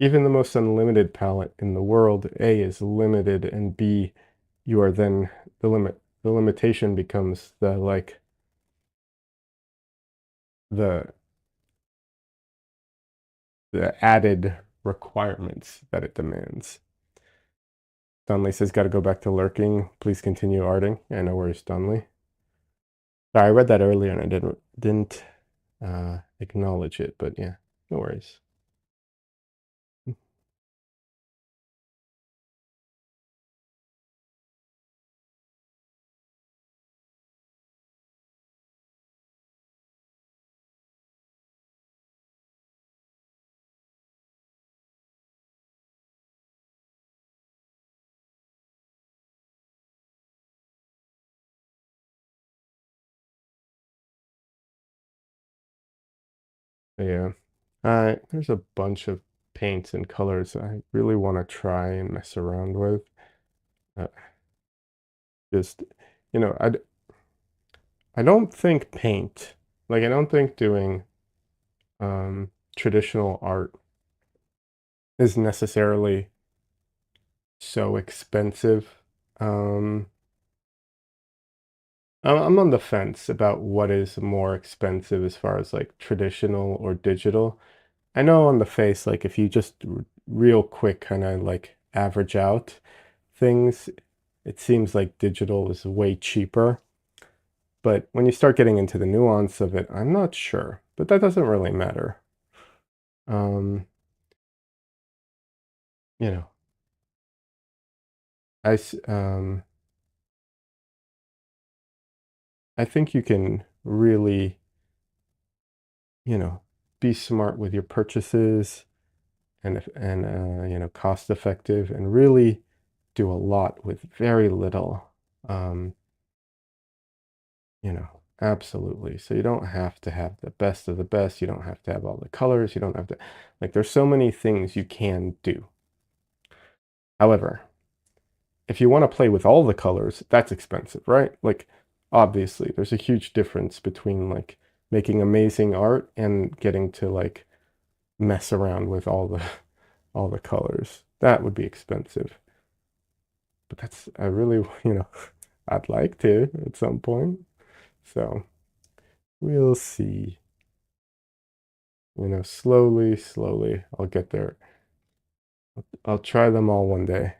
even the most unlimited palette in the world, A is limited, and B, you are then the limitation becomes the the added requirements that it demands. Dunley says, got to go back to lurking. Please continue arting. Yeah, no worries, Dunley. Sorry, I read that earlier and I didn't acknowledge it, but yeah, no worries. But yeah, there's a bunch of paints and colors I really want to try and mess around with. Uh, just, you know, I don't think paint, like I don't think doing traditional art is necessarily so expensive. Um, I'm on the fence about what is more expensive as far as like traditional or digital. I know on the face, like if you just real quick kind of like average out things, it seems like digital is way cheaper. But when you start getting into the nuance of it, I'm not sure. But that doesn't really matter. Um, you know, I s- um, I think you can really, be smart with your purchases and cost effective and really do a lot with very little. Um, absolutely. So you don't have to have the best of the best. You don't have to have all the colors. You don't have to, like, there's so many things you can do. However, if you want to play with all the colors, that's expensive, right? Like, obviously, there's a huge difference between like making amazing art and getting to like mess around with all the colors. That would be expensive. But I really, I'd like to at some point. So we'll see. Slowly, slowly, I'll get there. I'll try them all one day.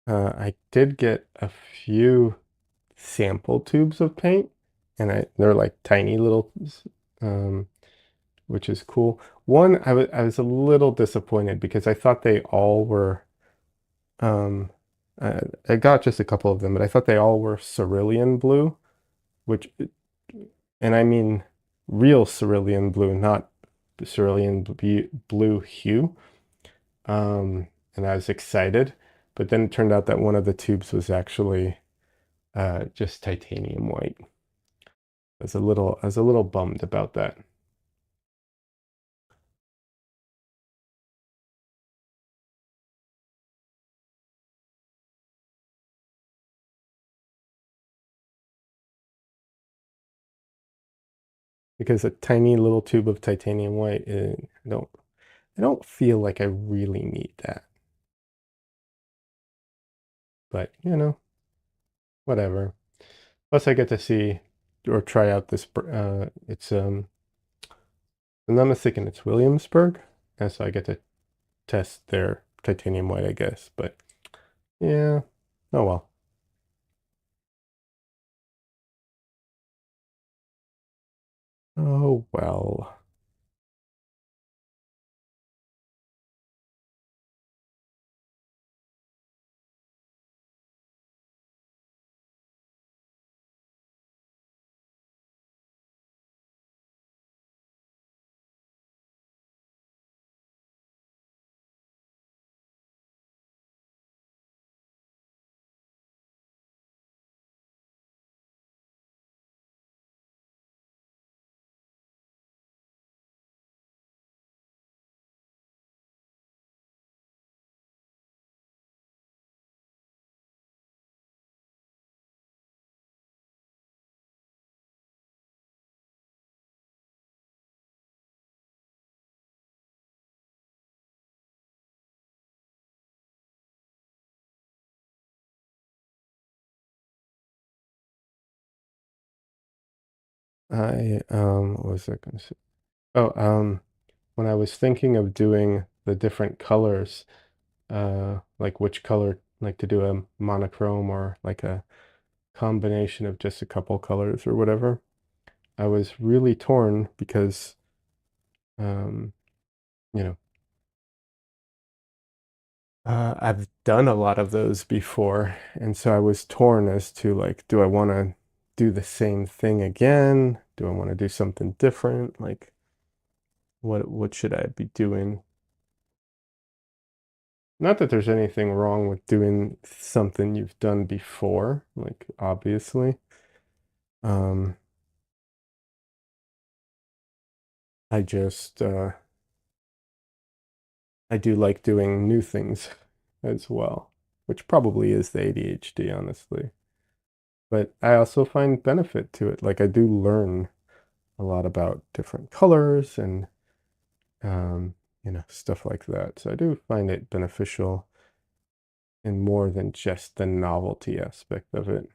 I did get a few sample tubes of paint, and they're like tiny little, um, which is cool. One, I was a little disappointed because I thought they all were, um, I got just a couple of them, but I thought they all were cerulean blue, which, and I mean real cerulean blue, not cerulean blue hue. And I was excited, but then it turned out that one of the tubes was actually just titanium white. I was a little bummed about that because a tiny little tube of titanium white, don't I don't feel like I really need that. But, you know, whatever. Plus I get to see or try out this, it's, I'm not mistaken, it's Williamsburg. And so I get to test their titanium white, I guess. But yeah, oh well. Oh well. What was I gonna say? Oh, when I was thinking of doing the different colors, like which color, like to do a monochrome or like a combination of just a couple colors or whatever, I was really torn because, um, you know, I've done a lot of those before, and so I was torn as to like, do I want to do the same thing again? Do I want to do something different? Like, what should I be doing? Not that there's anything wrong with doing something you've done before, like obviously. Um, I just I do like doing new things as well, which probably is the ADHD, honestly. But I also find benefit to it. Like I do learn a lot about different colors and um, stuff like that. So I do find it beneficial in more than just the novelty aspect of it.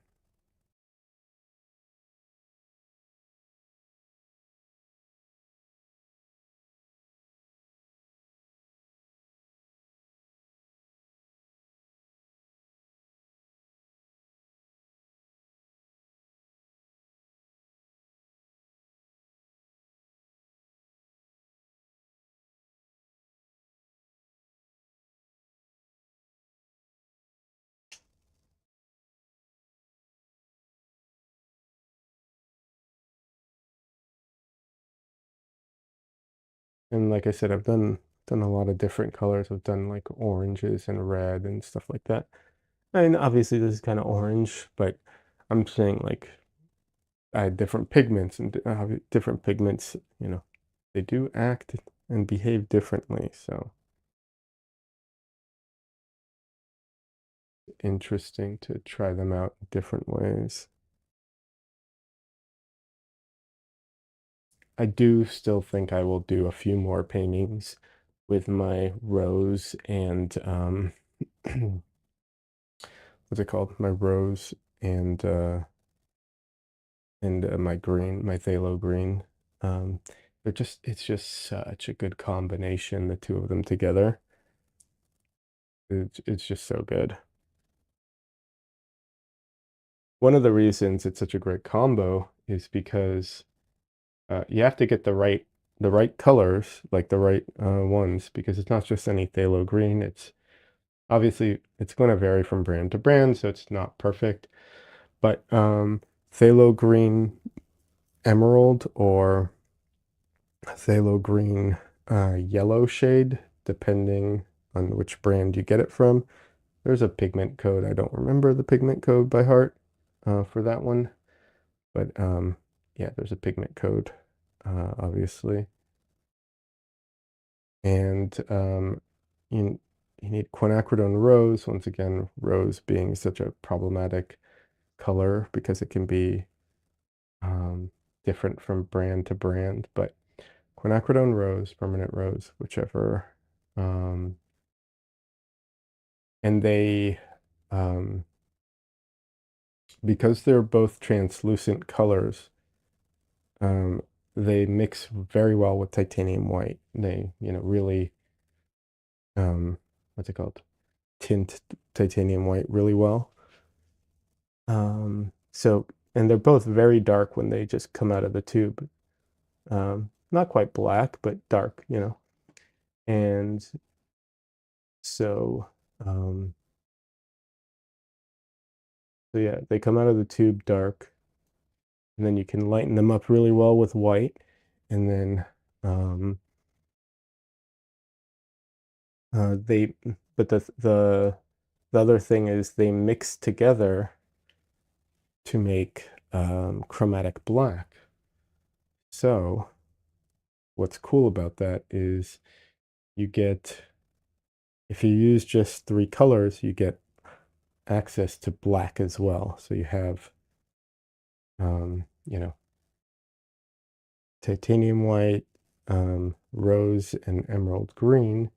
And like I said, I've done a lot of different colors. I've done like oranges and red and stuff like that. I mean, obviously this is kind of orange, but I'm saying like I had different pigments and different pigments, they do act and behave differently. So interesting to try them out in different ways. I do still think I will do a few more paintings with my rose and what's it called? My rose and my green, my phthalo green. Um, it's just such a good combination, the two of them together. It's just so good. One of the reasons it's such a great combo is because you have to get the right colors, like the right ones, because it's not just any phthalo green. It's obviously it's going to vary from brand to brand, so it's not perfect. But phthalo green emerald or phthalo green yellow shade, depending on which brand you get it from. There's a pigment code. I don't remember the pigment code by heart for that one, but yeah, there's a pigment code, obviously. And you, you need quinacridone rose, once again, rose being such a problematic color because it can be different from brand to brand, but quinacridone rose, permanent rose, whichever. And they, because they're both translucent colors, they mix very well with titanium white. They, really, what's it called? Tint titanium white really well. So, and they're both very dark when they just come out of the tube. Not quite black, but dark, And so, so yeah, they come out of the tube dark, and then you can lighten them up really well with white, and then they. But the other thing is they mix together to make chromatic black. So what's cool about that is you get, if you use just 3 colors, you get access to black as well. So you have, titanium white, rose and emerald green,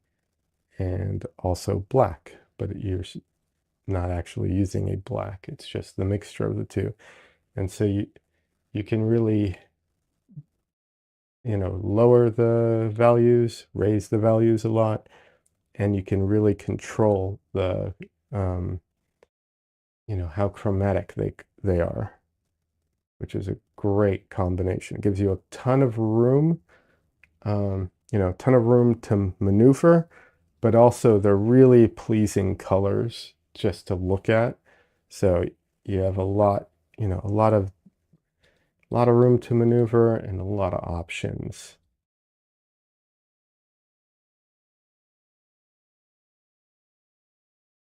and also black, but you're not actually using a black. It's just the mixture of the two. And so you can really, lower the values, raise the values a lot, and you can really control the, how chromatic they are, which is a great combination. It gives you a ton of room, a ton of room to maneuver, but also they're really pleasing colors just to look at. So you have a lot, a lot of room to maneuver and a lot of options.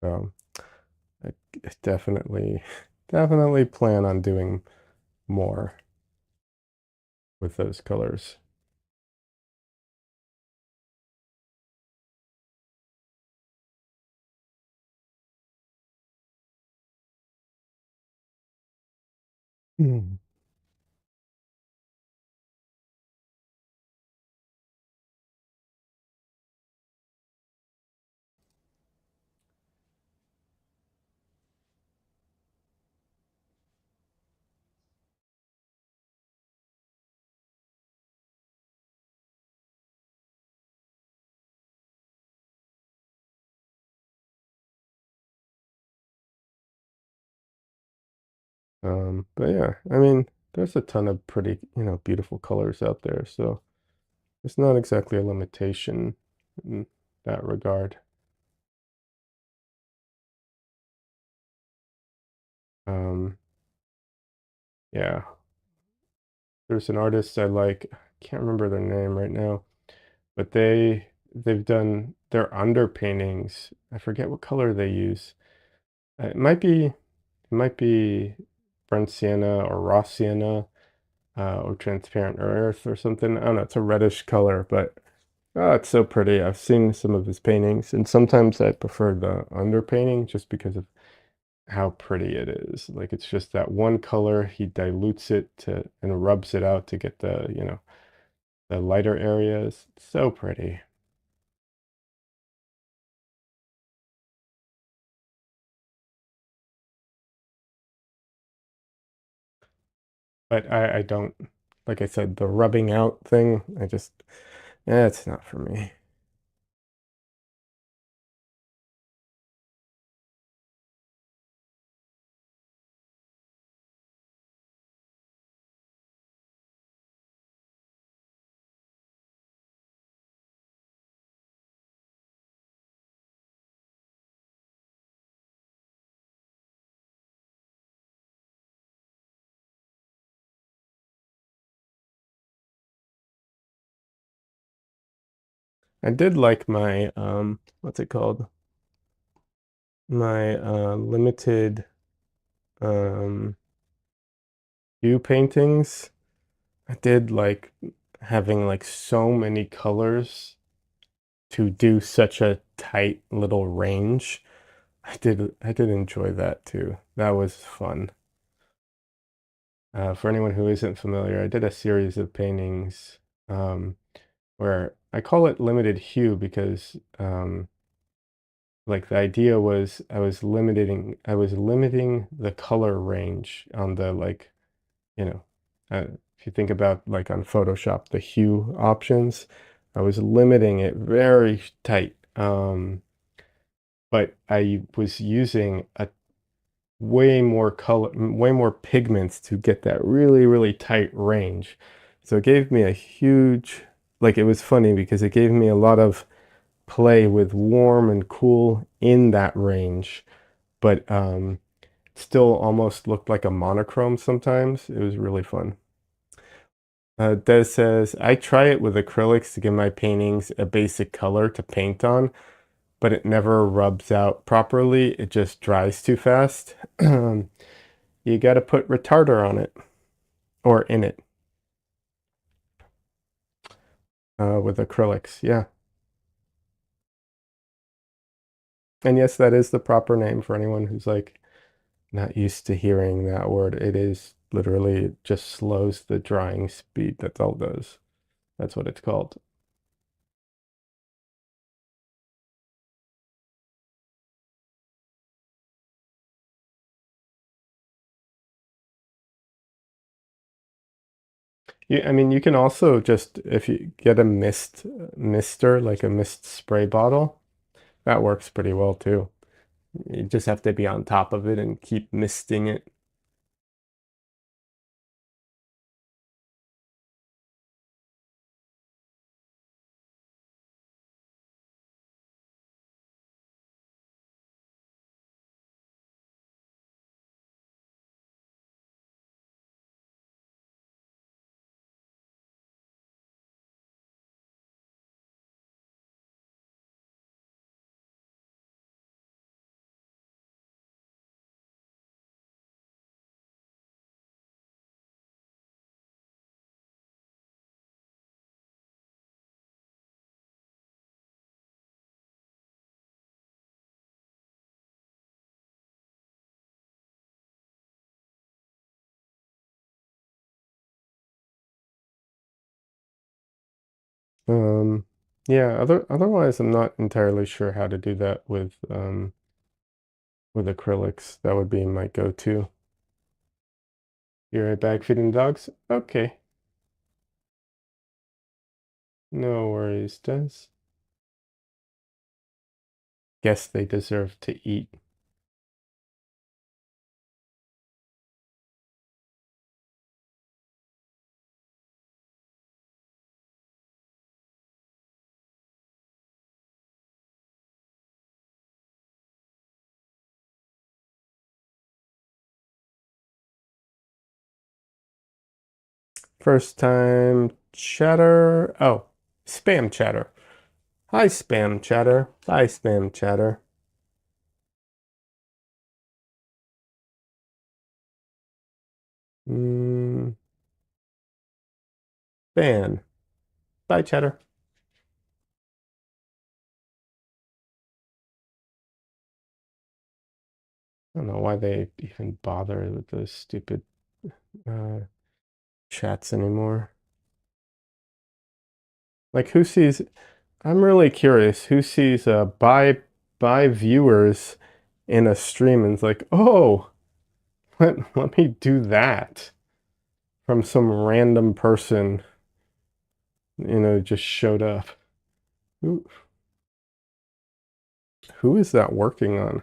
So I definitely, definitely plan on doing more with those colors. Hmm. But yeah, I mean, there's a ton of pretty, beautiful colors out there. So it's not exactly a limitation in that regard. Um, yeah, there's an artist I like. I can't remember their name right now, but they've done their underpaintings. I forget what color they use. It might be burnt sienna or raw sienna, or transparent earth or something. I don't know. It's a reddish color, but oh, it's so pretty. I've seen some of his paintings, and sometimes I prefer the underpainting just because of how pretty it is. Like it's just that one color. He dilutes it to and rubs it out to get the, the lighter areas. It's so pretty. But I don't, like I said, the rubbing out thing, it's not for me. I did like my, what's it called? My limited um view paintings. I did like having like so many colors to do such a tight little range. I did enjoy that too. That was fun. For anyone who isn't familiar, I did a series of paintings um, where I call it limited hue because like the idea was I was limiting the color range on the like, you know, if you think about like on Photoshop, the hue options, I was limiting it very tight. But I was using a way more color, way more pigments to get that really, really tight range. So it gave me a huge, like it was funny because it gave me a lot of play with warm and cool in that range, but still almost looked like a monochrome sometimes. It was really fun. Des says, I try it with acrylics to give my paintings a basic color to paint on, but it never rubs out properly. It just dries too fast. You got to put retarder on it or in it with acrylics. Yeah. And yes, that is the proper name for anyone who's like not used to hearing that word. It is literally, it just slows the drying speed. That's all it does. That's what it's called. I mean, you can also just, if you get a mister, like a mist spray bottle, that works pretty well too. You just have to be on top of it and keep misting it. Um, yeah, otherwise I'm not entirely sure how to do that with acrylics. That would be my go-to. You're right back feeding dogs? Okay. No worries, Des. Guess they deserve to eat. First time chatter. Oh, spam chatter. Hi, spam chatter. Bye, spam chatter. Mm, ban. Bye, chatter. I don't know why they even bother with those stupid uh, chats anymore. Like, who sees? I'm really curious. Who sees by viewers in a stream and is like, oh, let me do that from some random person, just showed up. Who who is that working on?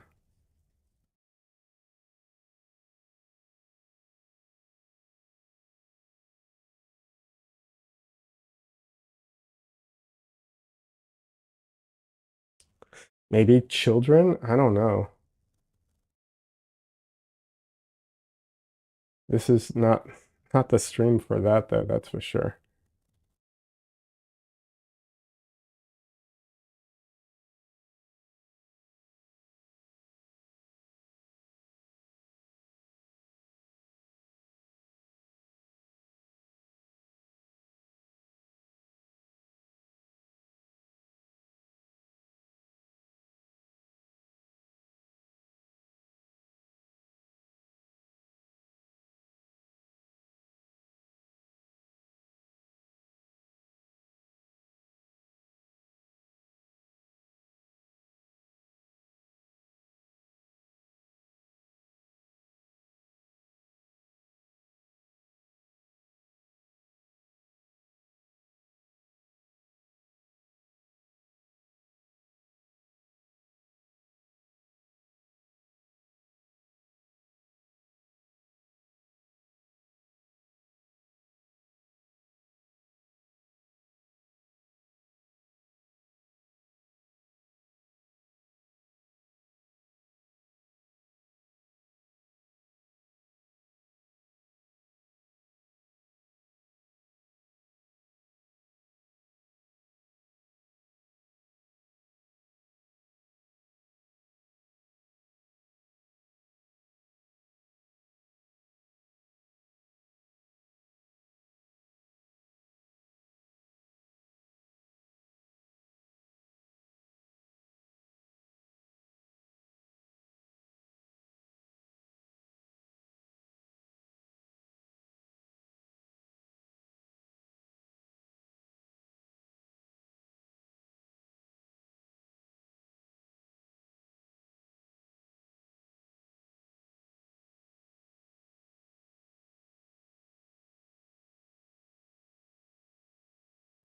Maybe children? I don't know. This is not the stream for that though, that's for sure.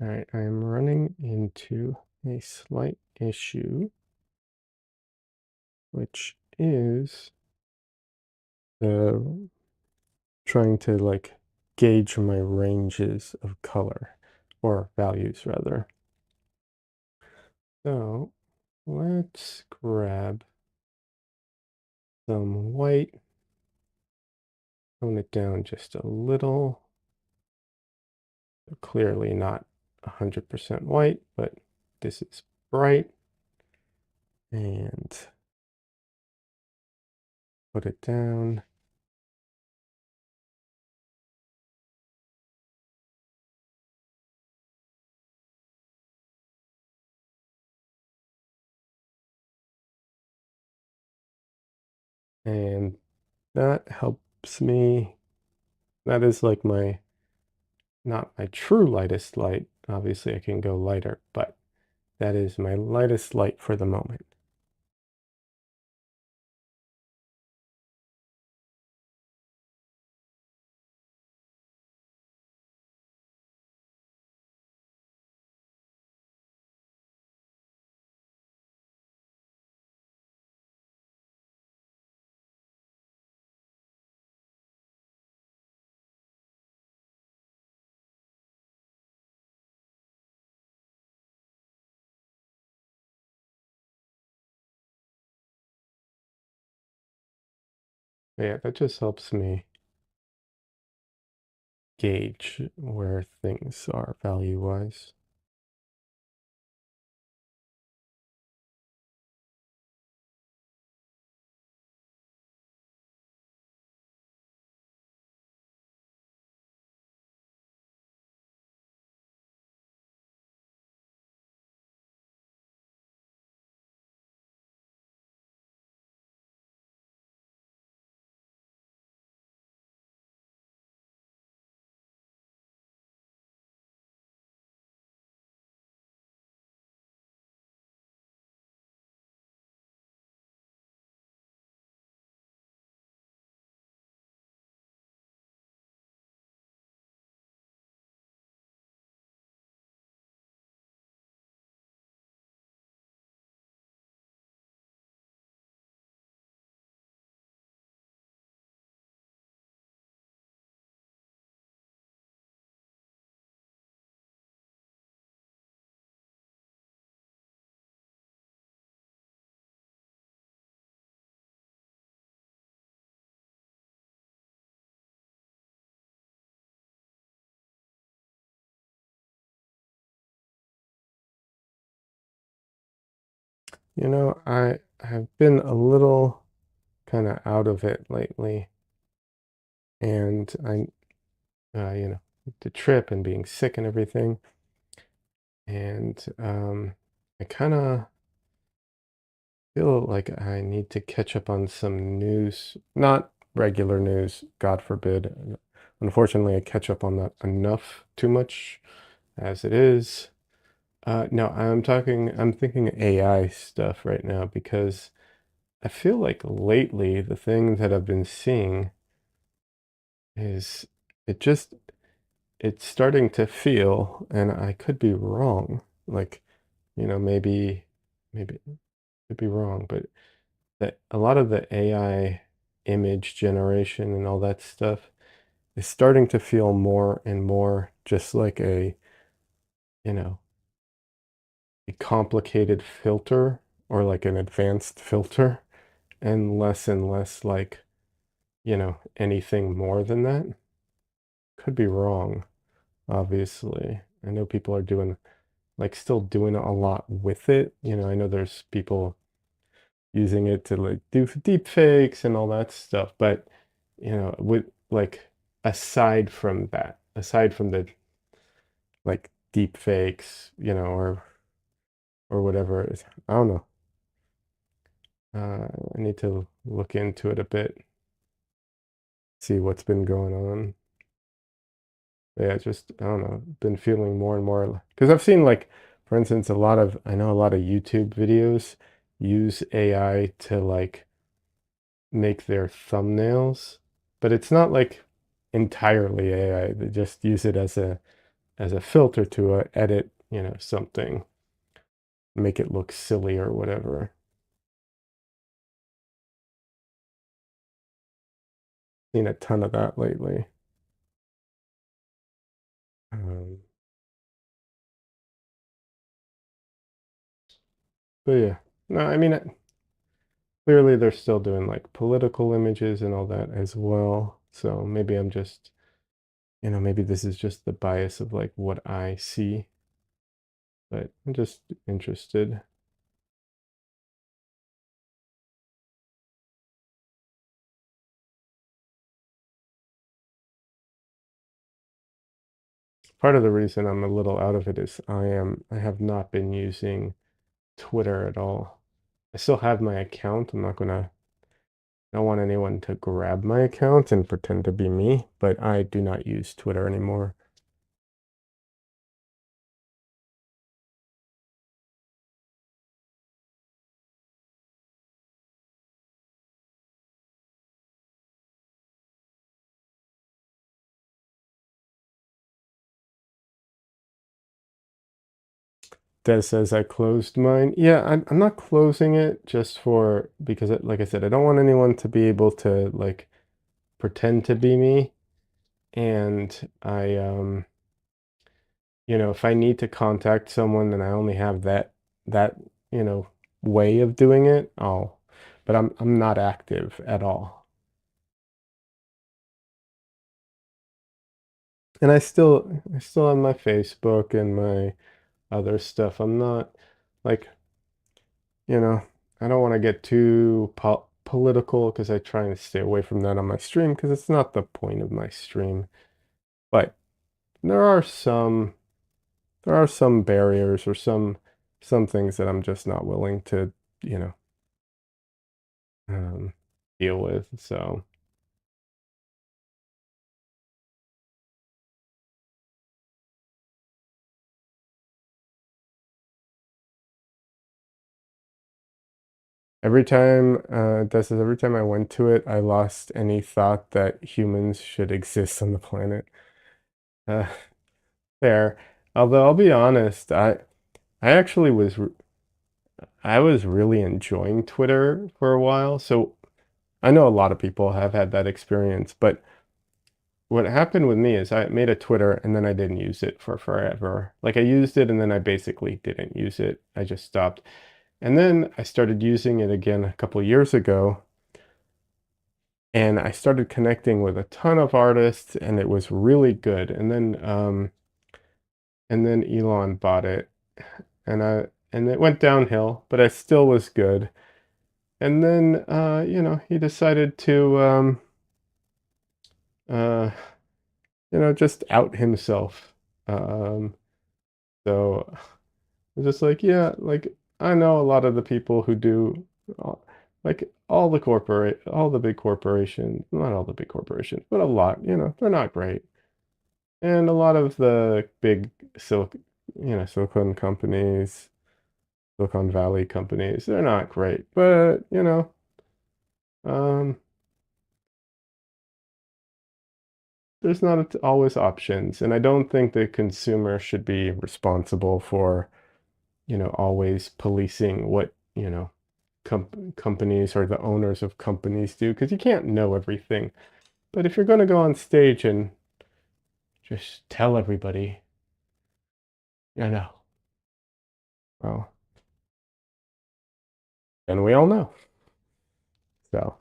All right, I'm running into a slight issue, which is the trying to like gauge my ranges of color or values rather. So let's grab some white, tone it down just a little. Clearly not 100% white, but this is bright. And put it down. And that helps me. That is like my, not my true lightest light. Obviously I can go lighter, but that is my lightest light for the moment. Yeah, that just helps me gauge where things are value-wise. You know, I have been a little kind of out of it lately, and you know, the trip and being sick and everything, and I kind of feel like I need to catch up on some news, not regular news, God forbid. Unfortunately, I catch up on that enough, too much as it is. No, I'm thinking AI stuff right now because I feel like lately the thing that I've been seeing is it just, it's starting to feel, and I could be wrong, like, you know, maybe could be wrong, but that a lot of the AI image generation and all that stuff is starting to feel more and more just like you know, a complicated filter or like an advanced filter and less like, you know, anything more than that. Could be wrong, obviously. I know people are doing like still doing a lot with it. You know, I know there's people using it to like do deep fakes and all that stuff. But, you know, with like aside from the like deep fakes, you know, or whatever it is, I don't know. I need to look into it a bit, see what's been going on. Yeah, just I don't know, been feeling more and more because I've seen like, for instance, I know a lot of YouTube videos use AI to like make their thumbnails, but it's not like entirely AI. They just use it as a as a filter to edit, something, make it look silly or whatever. Seen a ton of that lately. Um, but yeah, no, I mean, clearly they're still doing like political images and all that as well. So maybe I'm just, maybe this is just the bias of like what I see, but I'm just interested. Part of the reason I'm a little out of it is I have not been using Twitter at all. I still have my account. I don't want anyone to grab my account and pretend to be me, but I do not use Twitter anymore. Des says I closed mine. Yeah, I'm not closing it just for because like I said, I don't want anyone to be able to like pretend to be me. And if I need to contact someone and I only have that, you know, way of doing it, but I'm not active at all. And I still have my Facebook and my other stuff. I'm not like, you know, I don't want to get too political because I try and stay away from that on my stream because it's not the point of my stream. But there are some there are some barriers or some things that I'm just not willing to, you know, um, deal with. So every time I went to it, I lost any thought that humans should exist on the planet. Uh, Fair. Although I'll be honest, I actually I was really enjoying Twitter for a while. So I know a lot of people have had that experience, but what happened with me is I made a Twitter and then I didn't use it for forever. Like I used it and then I basically didn't use it. I just stopped. And then I started using it again a couple of years ago and I started connecting with a ton of artists and it was really good. And then Elon bought it and it went downhill, but I still was good. And then he decided to uh just out himself. Um, so I was just like, yeah, like I know a lot of the people who do like all the big corporations, not all the big corporations, but a lot, they're not great. And a lot of the big silicon companies, Silicon Valley companies, they're not great. But, um, there's not always options. And I don't think the consumer should be responsible for, always policing what, companies or the owners of companies do, because you can't know everything. But if you're going to go on stage and just tell everybody, know, well, then we all know. So,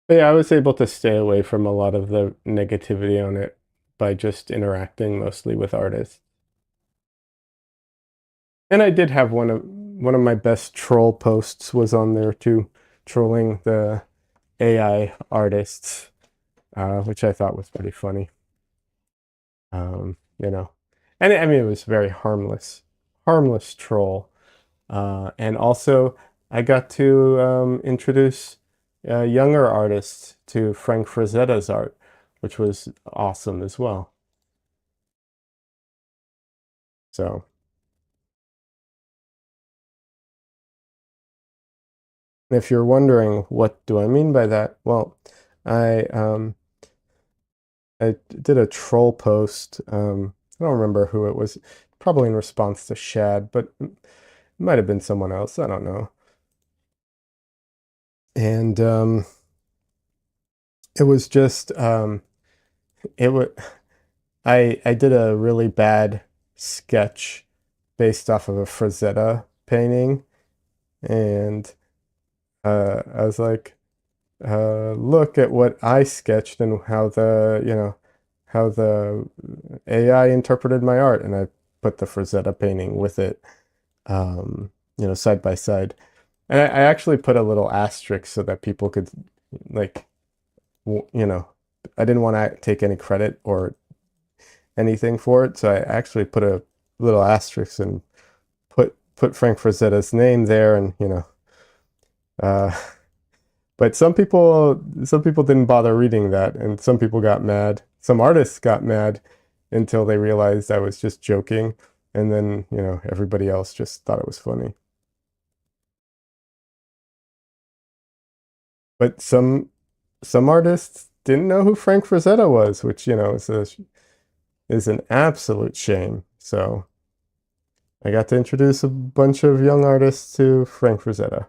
but yeah, I was able to stay away from a lot of the negativity on it by just interacting mostly with artists. And I did have one of my best troll posts was on there too, trolling the AI artists, which I thought was pretty funny. You know, and I mean it was very harmless troll. And also I got to introduce younger artists to Frank Frazetta's art, which was awesome as well. So If you're wondering what do I mean by that, well, I um, I did a troll post. I don't remember who it was, probably in response to Shad, but it might have been someone else. I don't know. And it was just it was I did a really bad sketch based off of a Frazetta painting, and I was like, look at what I sketched and how how the AI interpreted my art, and I put the Frazetta painting with it, side by side. And I actually put a little asterisk so that people could, like, you know, I didn't want to take any credit or anything for it, so I actually put a little asterisk and put Frank Frazetta's name there, and uh, but some people didn't bother reading that, and some people got mad. Some artists got mad until they realized I was just joking, and then everybody else just thought it was funny. But some artists didn't know who Frank Frazetta was, which is an absolute shame. So I got to introduce a bunch of young artists to Frank Frazetta.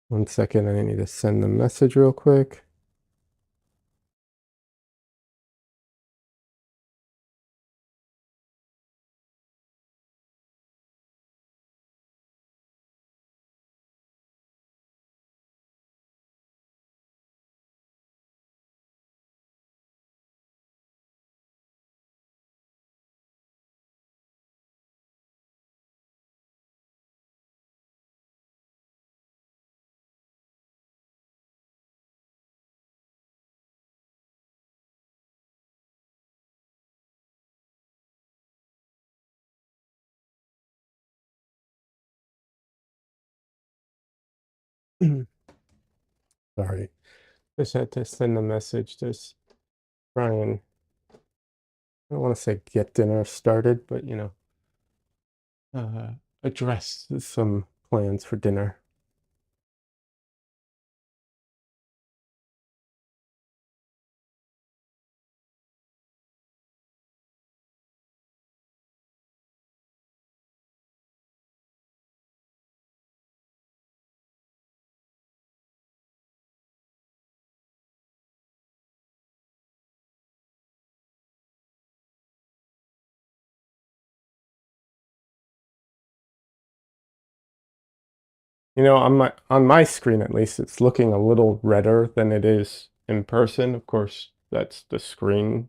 One second, I need to send the message real quick. Sorry. Just had to send a message to Brian. I don't want to say get dinner started, but uh, address some plans for dinner. On my screen at least, it's looking a little redder than it is in person. Of course, that's the screen,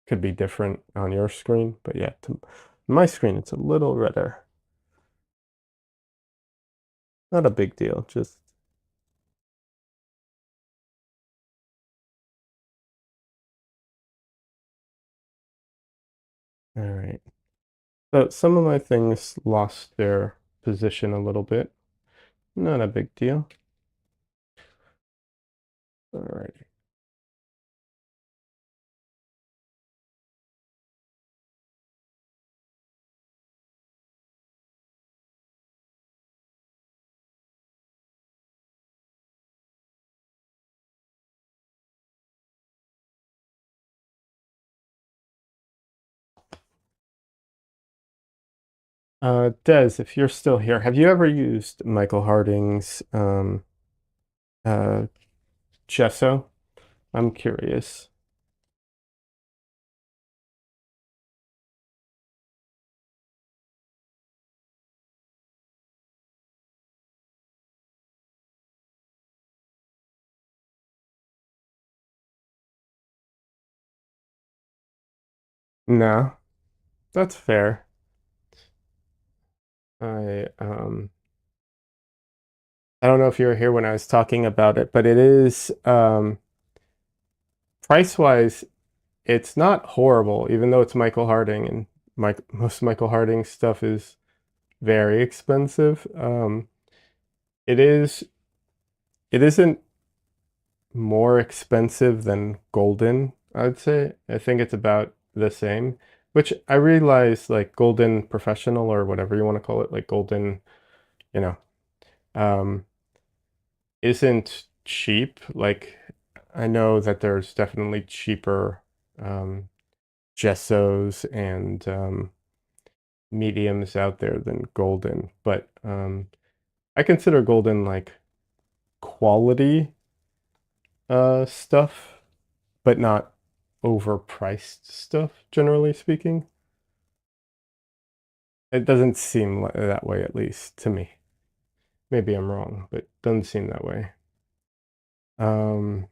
could be different on your screen, but yeah, to my screen, it's a little redder. Not a big deal, just all right. So some of my things lost their position a little bit. Not a big deal. All right. Des, if you're still here, have you ever used Michael Harding's uh, gesso? I'm curious. No, that's fair. I don't know if you were here when I was talking about it, but it is price-wise, it's not horrible, even though it's Michael Harding, and most Michael Harding stuff is very expensive. It is. It isn't more expensive than Golden, I'd say. I think it's about the same, which I realize like Golden Professional or whatever you want to call it, like Golden, you know, um, isn't cheap. Like I know that there's definitely cheaper um, gessos and mediums out there than Golden, but I consider Golden like quality stuff, but not overpriced stuff, generally speaking. It doesn't seem that way, at least to me. Maybe I'm wrong, but it doesn't seem that way. Um,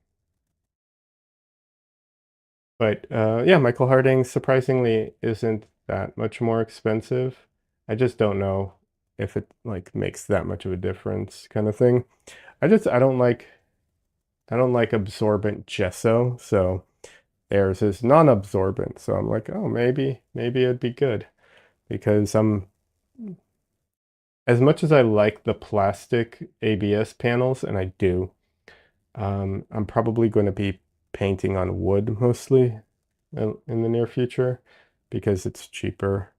but yeah, Michael Harding surprisingly isn't that much more expensive. I just don't know if it like makes that much of a difference, kind of thing. I don't like absorbent gesso, so theirs is non-absorbent. So I'm like, oh, maybe it'd be good because as much as I like the plastic ABS panels, and I do, I'm probably going to be painting on wood mostly in the near future because it's cheaper.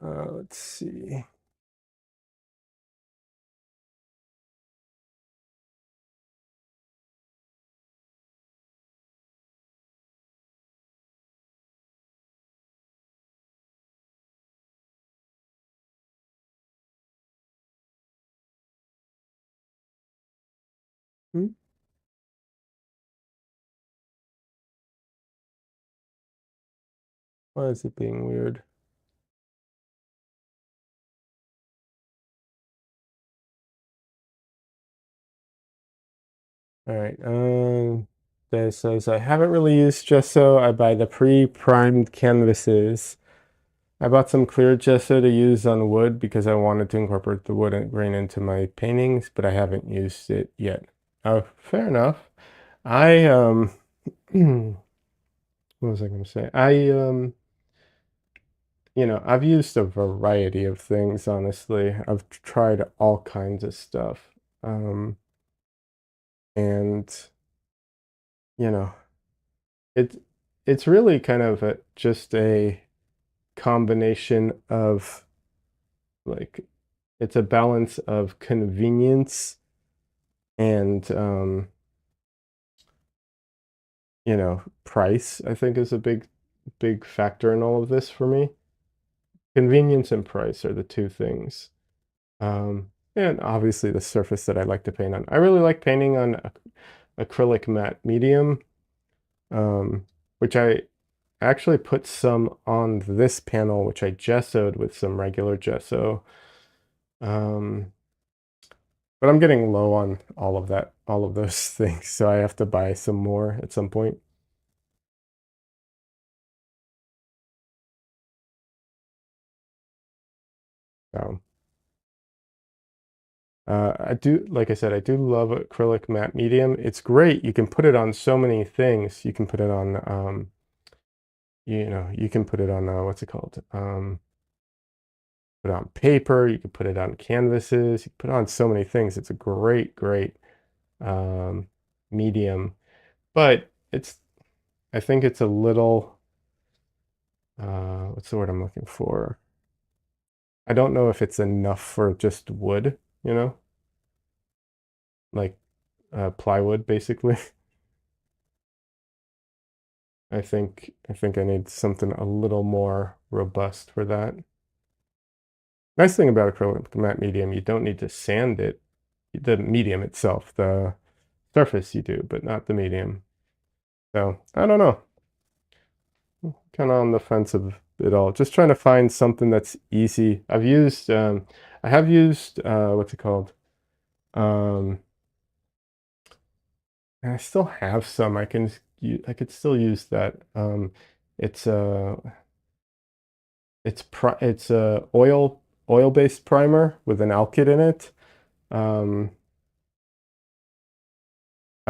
Let's see. Hmm? Why is it being weird? All right. That says I haven't really used gesso. I buy the pre-primed canvases. I bought some clear gesso to use on wood because I wanted to incorporate the wood and grain into my paintings, but I haven't used it yet. Oh, fair enough. I what was I going to say? I've used a variety of things, honestly. I've tried all kinds of stuff. Um, and you know, it it's really kind of just a combination of like it's a balance of convenience and price, I think is a big factor in all of this for me. Convenience and price are the two things. And obviously the surface that I like to paint on. I really like painting on acrylic matte medium, which I actually put some on this panel, which I gessoed with some regular gesso. Um, but I'm getting low on all of those things, so I have to buy some more at some point. So, like I said, I do love acrylic matte medium. It's great. You can put it on so many things. You can put it on, you can put it on, what's it called? Put it on paper. You can put it on canvases. You can put it on so many things. It's a great um, medium, but I think it's a little, what's the word I'm looking for? I don't know if it's enough for just wood, like plywood, basically. I think I need something a little more robust for that. Nice thing about acrylic matte medium, you don't need to sand it, the medium itself, the surface you do, but not the medium. So I don't know. Kind of on the fence of it all. Just trying to find something that's easy. I have used, what's it called? Um, and I still have some. I could still use that. It's it's a oil-based primer with an alkyd in it. I've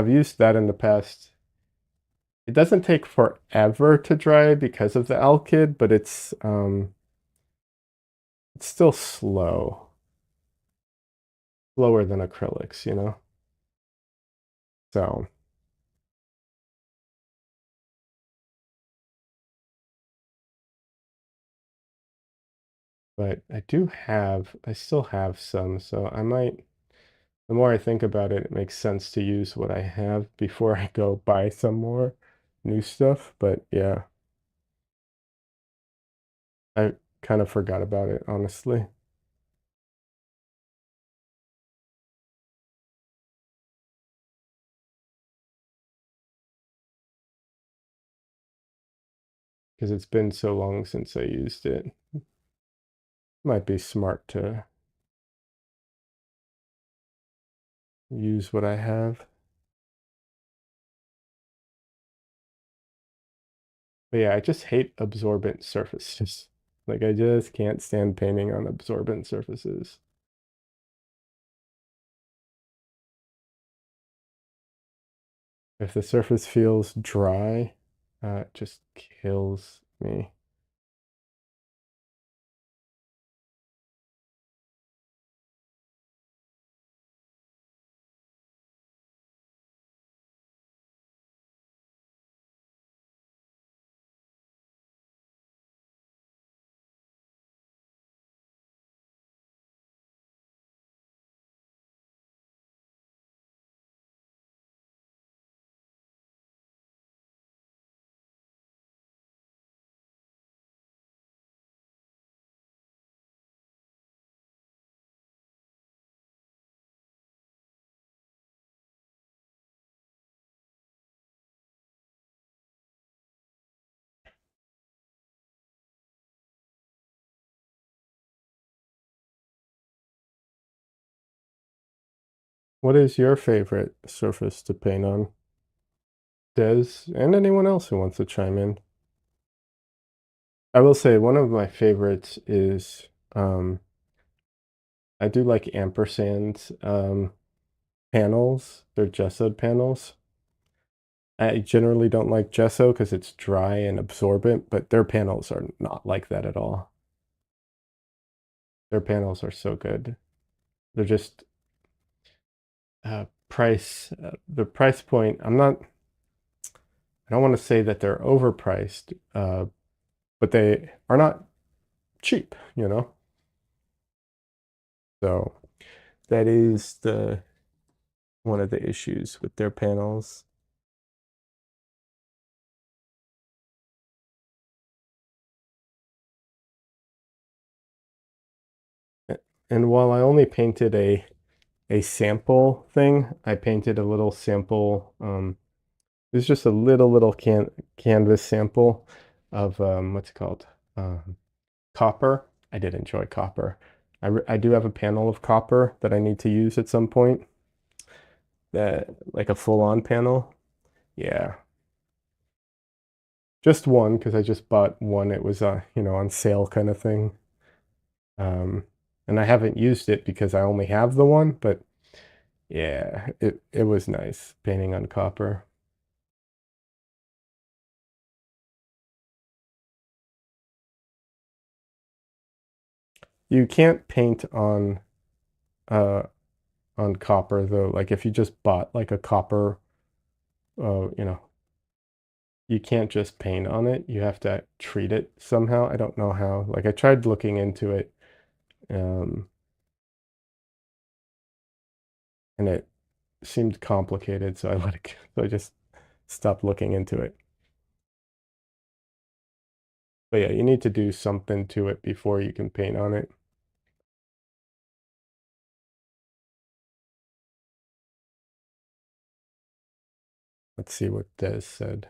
used that in the past. It doesn't take forever to dry because of the alkyd, but it's still slower than acrylics, you know? So, but I still have some, so I might, the more I think about it, it makes sense to use what I have before I go buy some more new stuff. But yeah, I kind of forgot about it, honestly. Because it's been so long since I used it. Might be smart to use what I have. But yeah, I just hate absorbent surfaces. Like I just can't stand painting on absorbent surfaces. If the surface feels dry, it just kills me. What is your favorite surface to paint on? Des, and anyone else who wants to chime in. I will say one of my favorites is I do like ampersand panels. They're gessoed panels. I generally don't like gesso because it's dry and absorbent, but their panels are not like that at all. Their panels are so good. They're just the price point. I don't want to say that they're overpriced, but they are not cheap, you know? So that is the one of the issues with their panels. And while I only painted a sample thing, I painted a little sample. It was just a little canvas sample of what's it called? Copper. I did enjoy copper. I do have a panel of copper that I need to use at some point. That like a full-on panel. Yeah, just one because I just bought one. It was on sale kind of thing. Um, and I haven't used it because I only have the one, but yeah, it was nice painting on copper. You can't paint uh on copper though. Like if you just bought like a copper, you know, you can't just paint on it. You have to treat it somehow. I don't know how. Like I tried looking into it, um, and it seemed complicated, so I let it go. So I just stopped looking into it. But yeah, you need to do something to it before you can paint on it. Let's see what Des said.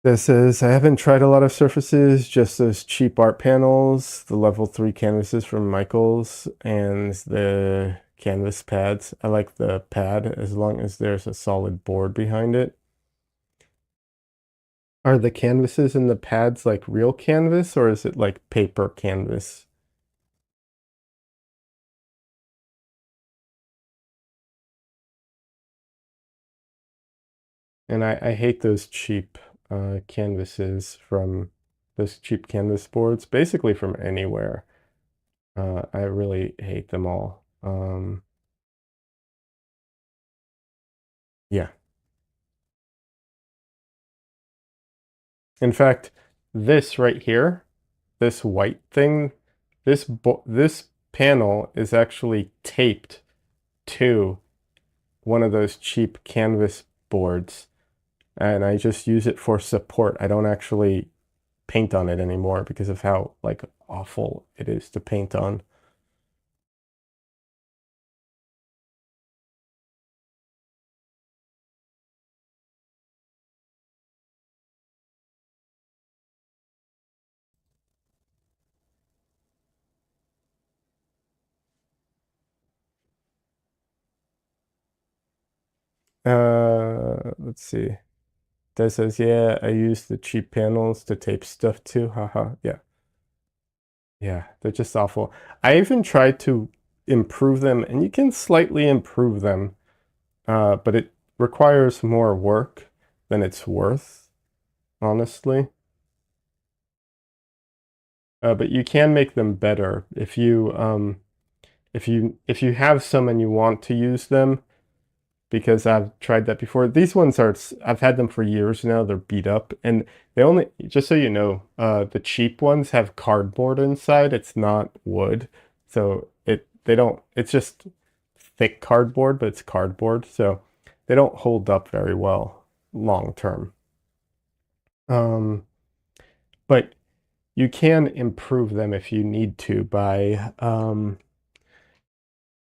Des says, I haven't tried a lot of surfaces, just those cheap art panels, the level 3 canvases from Michaels, and the canvas pads. I like the pad as long as there's a solid board behind it. Are the canvases and the pads like real canvas or is it like paper canvas? And I hate those cheap canvases from those cheap canvas boards, basically from anywhere. I really hate them all. Yeah. In fact, this right here, this white thing, this panel is actually taped to one of those cheap canvas boards, and I just use it for support. I don't actually paint on it anymore because of how like awful it is to paint on. Let's see. Des says, yeah, I use the cheap panels to tape stuff too. Haha. Yeah. Yeah, they're just awful. I even tried to improve them, and you can slightly improve them, but it requires more work than it's worth, honestly. But you can make them better if you have some and you want to use them, because I've tried that before. These ones are, I've had them for years now. They're beat up, and they only, just so you know, the cheap ones have cardboard inside. It's not wood, so they don't. It's just thick cardboard, but it's cardboard, so they don't hold up very well long term. Um, but you can improve them if you need to by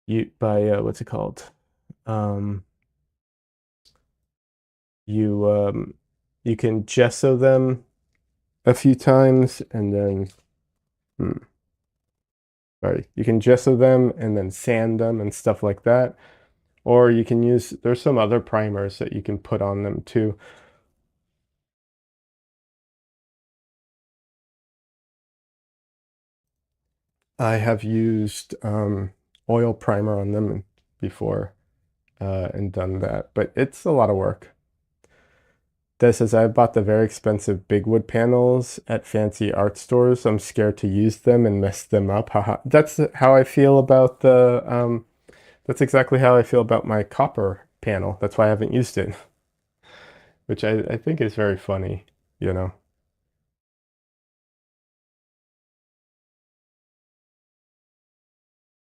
what's it called? Um, you you can gesso them a few times and then hmm, sorry, you can gesso them and then sand them and stuff like that. Or you can use, there's some other primers that you can put on them too. I have used oil primer on them before and done that, but it's a lot of work. This says, I bought the very expensive big wood panels at fancy art stores. I'm scared to use them and mess them up. Haha. That's how I feel about that's exactly how I feel about my copper panel. That's why I haven't used it, which I think is very funny, you know.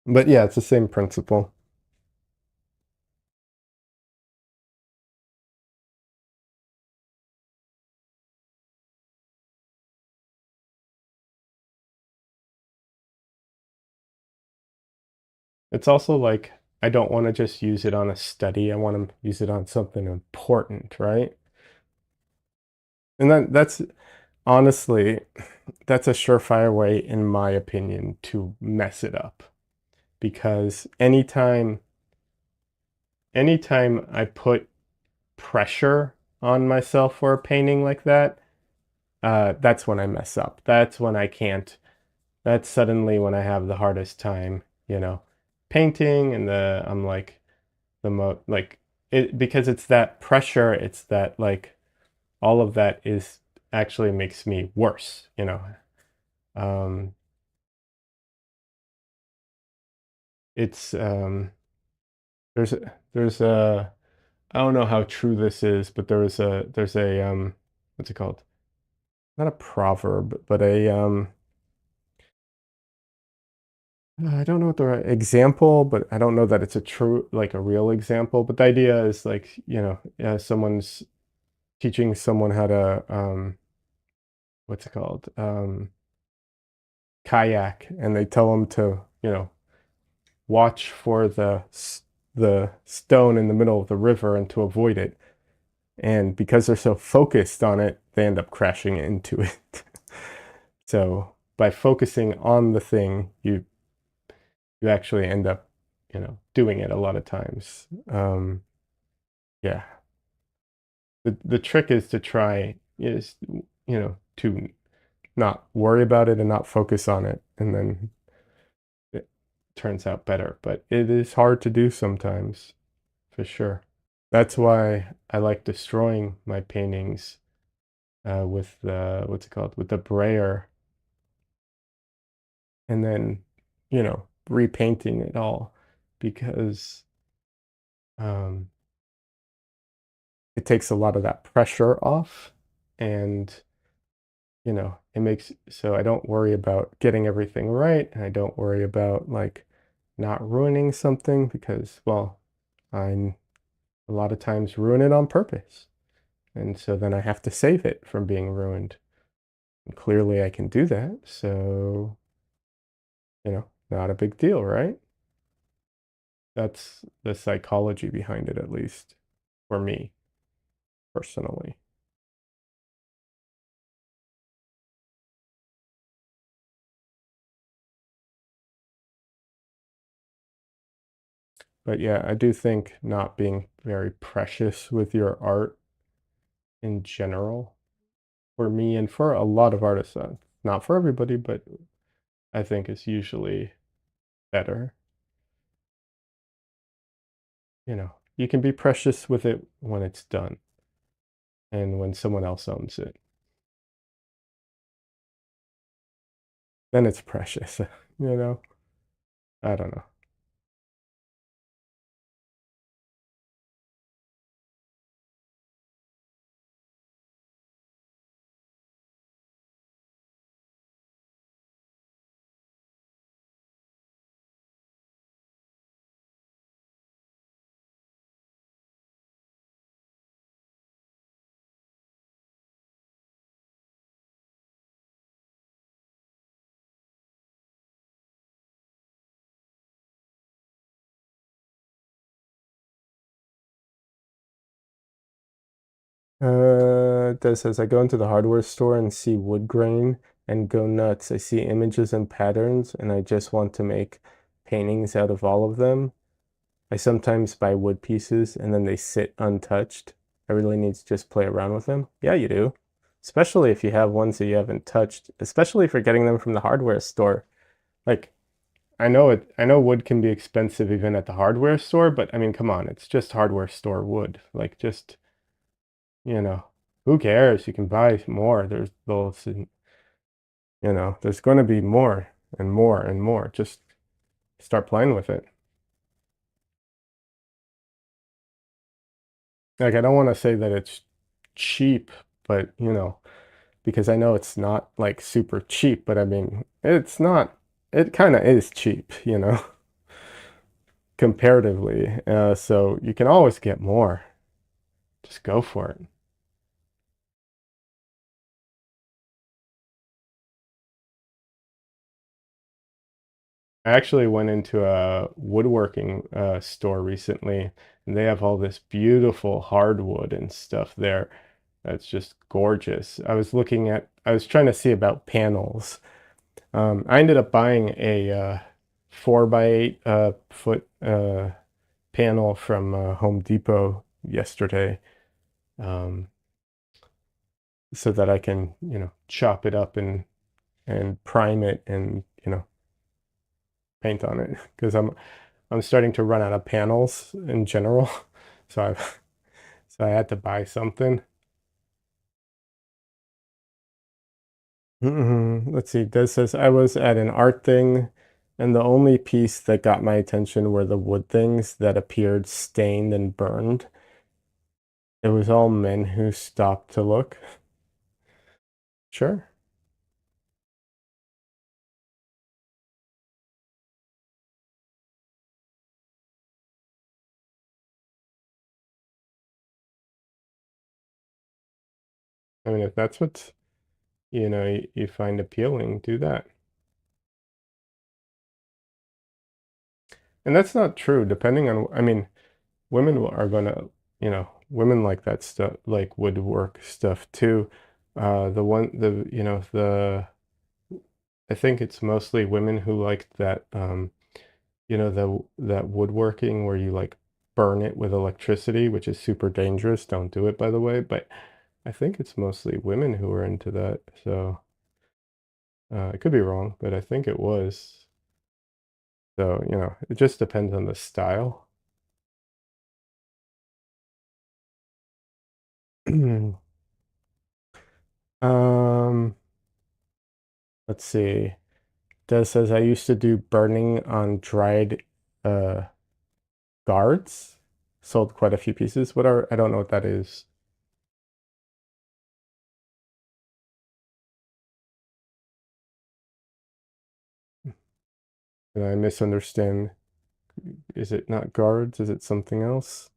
But yeah, it's the same principle. It's also like I don't want to just use it on a study. I want to use it on something important, right? And that's honestly, that's a surefire way, in my opinion, to mess it up. Because anytime I put pressure on myself for a painting like that, that's when I mess up. That's when I can't. That's suddenly when I have the hardest time, painting, and I'm like the mo like it, because it's that pressure, it's that like all of that is actually makes me worse. Um, it's there's a I don't know how true this is, but there's a what's it called? Not a proverb, but a I don't know what the right example, but I don't know that it's a true, like a real example. But the idea is like, someone's teaching someone how to what's it called? Kayak, and they tell them to, watch for the stone in the middle of the river and to avoid it. And because they're so focused on it, they end up crashing into it. So by focusing on the thing, you actually end up, doing it a lot of times. Yeah. The trick is to try is, to not worry about it and not focus on it, and then it turns out better. But it is hard to do sometimes, for sure. That's why I like destroying my paintings with the, what's it called, with the brayer, and then, repainting it all, because um, it takes a lot of that pressure off, and it makes so I don't worry about getting everything right, and I don't worry about like not ruining something because, well, I a lot of times ruin it on purpose. And so then I have to save it from being ruined. And clearly I can do that. So, not a big deal, right? That's the psychology behind it, at least for me personally. But yeah, I do think not being very precious with your art in general, for me and for a lot of artists, not for everybody, but I think is usually better. You can be precious with it when it's done and when someone else owns it. Then it's precious, you know? I don't know. That says I go into the hardware store and see wood grain and go nuts. I see images and patterns and I just want to make paintings out of all of them. I sometimes buy wood pieces and then they sit untouched. I really need to just play around with them. Yeah, you do. Especially if you have ones that you haven't touched, especially if you're getting them from the hardware store. Like, I know wood can be expensive even at the hardware store, but I mean, come on, it's just hardware store wood. Like, just, you know, who cares? You can buy more. There's going to be more and more and more. Just start playing with it. Like, I don't want to say that it's cheap, but because I know it's not like super cheap, but I mean, it's not, it kind of is cheap, comparatively. So you can always get more. Just go for it. I actually went into a woodworking store recently, and they have all this beautiful hardwood and stuff there. That's just gorgeous. I was trying to see about panels. I ended up buying a 4 by 8 foot panel from Home Depot yesterday, um, so that I can, chop it up and prime it and, paint on it because I'm starting to run out of panels in general. So I had to buy something. Let's see. This says I was at an art thing, and the only piece that got my attention were the wood things that appeared stained and burned. It was all men who stopped to look. Sure. I mean, if that's what you find appealing, do that. And that's not true, depending on, I mean, women are gonna, women like that stuff, like woodwork stuff too. The one, I think it's mostly women who like that, that woodworking where you like burn it with electricity, which is super dangerous. Don't do it, by the way. But I think it's mostly women who are into that. So I could be wrong, but I think it was. So, it just depends on the style. Um, let's see. Des says I used to do burning on dried uh guards. Sold quite a few pieces. What are I don't know what that is. Did I misunderstand? Is it not guards? Is it something else?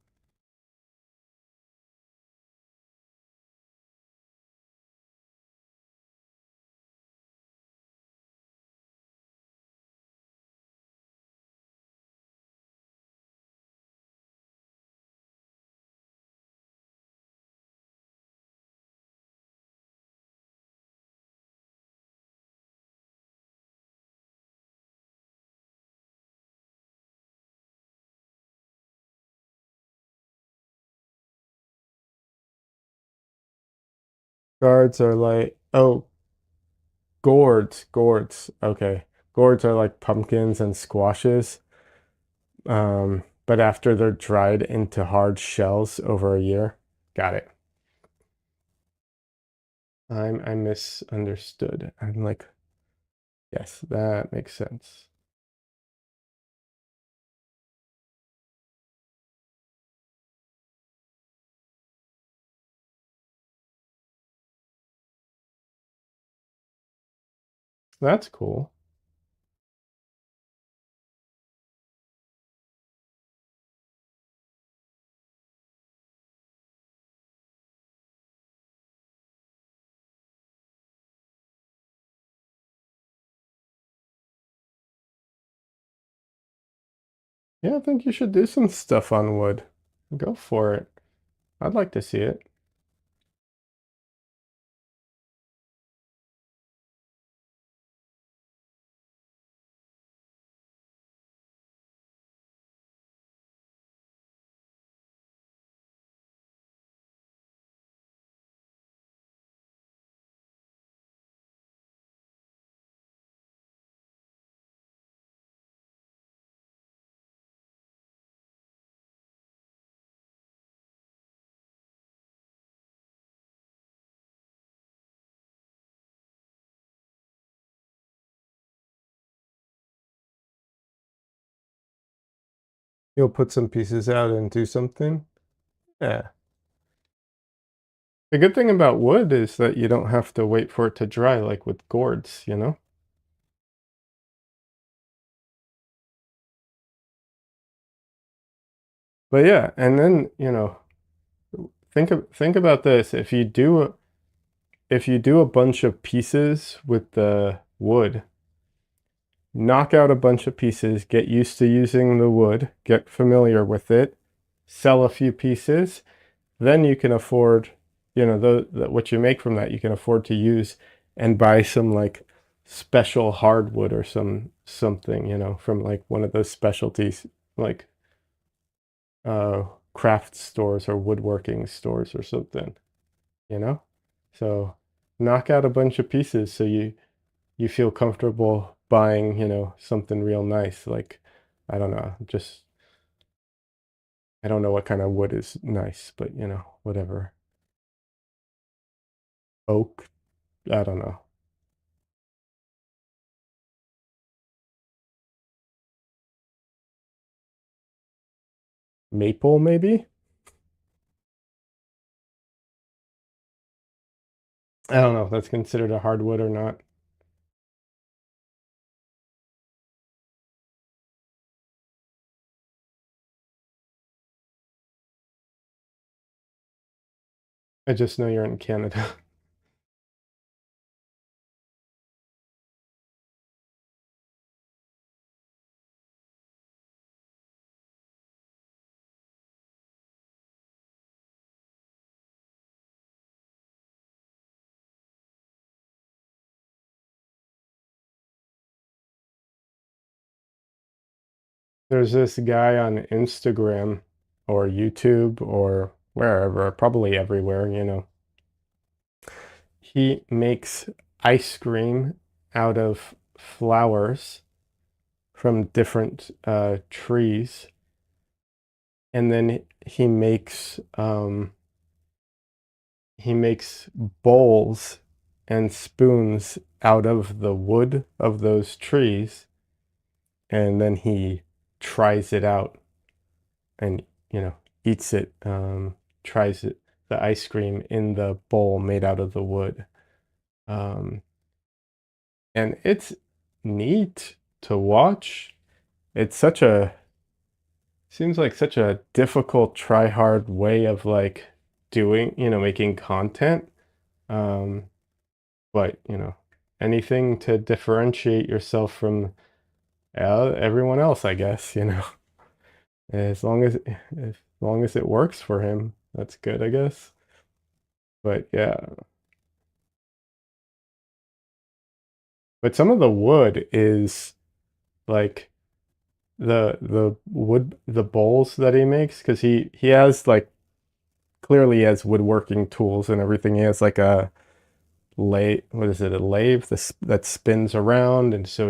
Guards are like, oh, gourds, gourds. Okay. Gourds are like pumpkins and squashes. But after they're dried into hard shells over a year. Got it. I misunderstood. I'm like, yes, that makes sense. That's cool. Yeah, I think you should do some stuff on wood. Go for it. I'd like to see it. You'll put some pieces out and do something. Yeah. The good thing about wood is that you don't have to wait for it to dry like with gourds, you know? But yeah, and then, think about this. If you do a bunch of pieces with the wood, knock out a bunch of pieces, get used to using the wood, get familiar with it, sell a few pieces, then you can afford, what you make from that, you can afford to use and buy some like special hardwood or something, from like one of those specialties like uh craft stores or woodworking stores or something, you know? So knock out a bunch of pieces so you feel comfortable buying, something real nice. Like, I don't know, just I don't know what kind of wood is nice, but whatever. Oak, I don't know. Maple, maybe? I don't know if that's considered a hardwood or not. I just know you're in Canada. There's this guy on Instagram or YouTube or wherever, probably everywhere, He makes ice cream out of flowers from different trees, and then he makes he makes bowls and spoons out of the wood of those trees, and then he tries it out and eats it, tries it, the ice cream in the bowl made out of the wood. Um, and it's neat to watch. It's such a seems like such a difficult try hard way of like doing, making content. Um, but anything to differentiate yourself from everyone else, I guess, as long as it works for him, that's good, I guess. But yeah, but some of the wood is like the bowls that he makes, because he has like clearly he has woodworking tools and everything. He has like a lathe, what is it, a lathe that spins around, and so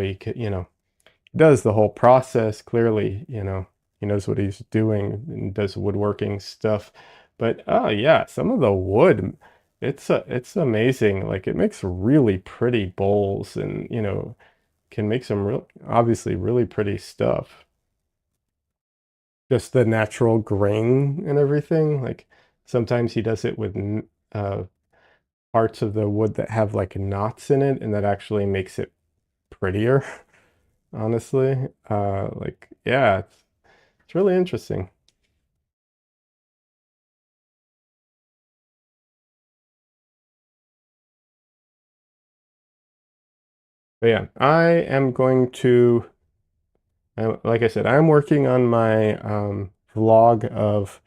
does the whole process. Clearly, he knows what he's doing and does woodworking stuff. But oh yeah, some of the wood, it's amazing. Like it makes really pretty bowls, and can make some real obviously really pretty stuff. Just the natural grain and everything. Like sometimes he does it with uh, parts of the wood that have like knots in it, and that actually makes it prettier, honestly. Like, yeah, it's really interesting. But yeah, I am going to, like I said, I'm working on my vlog of,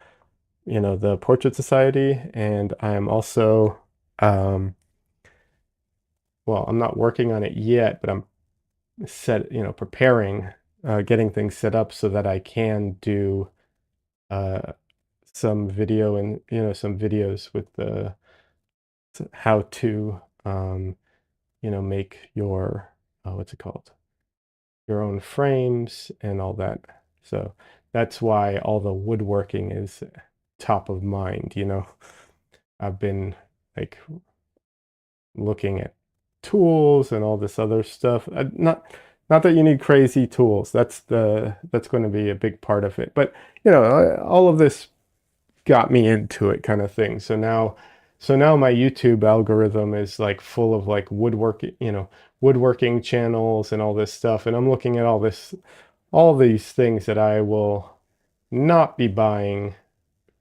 the Portrait Society, and I am also, um, well, I'm not working on it yet, but I'm preparing, getting things set up so that I can do uh, some video and, some videos with the how to, make your, what's it called? Your own frames and all that. So that's why all the woodworking is top of mind. I've been like looking at tools and all this other stuff. Not that you need crazy tools. That's going to be a big part of it. But all of this got me into it, kind of thing. So now my YouTube algorithm is like full of like woodworking channels and all this stuff. And I'm looking at all these things that I will not be buying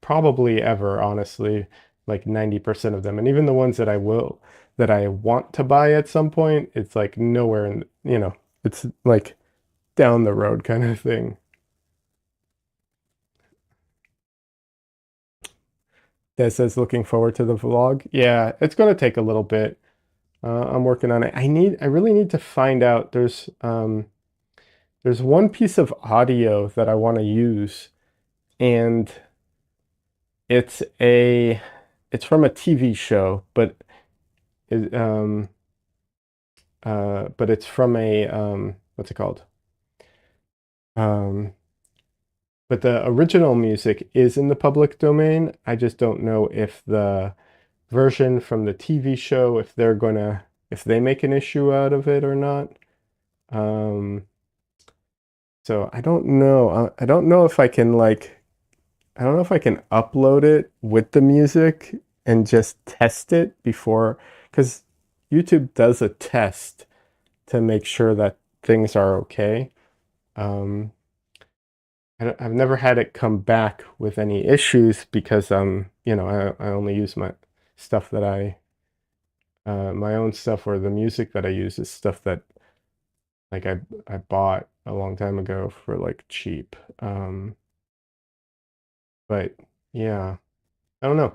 probably ever, honestly, like 90% of them. And even the ones that I want to buy at some point, it's like nowhere it's like down the road kind of thing. That says looking forward to the vlog. Yeah, it's going to take a little bit. I'm working on it. I really need to find out. There's one piece of audio that I want to use, and it's a, it's from a TV show, it, um, but it's from a, what's it called? Um, but the original music is in the public domain. I just don't know if the version from the TV show, if they make an issue out of it or not. Um, so I don't know. I don't know if I can I don't know if I can upload it with the music and just test it before, because YouTube does a test to make sure that things are okay. Um, I've never had it come back with any issues because I only use my stuff that my own stuff, or the music that I use is stuff that like I bought a long time ago for like cheap. But yeah, I don't know.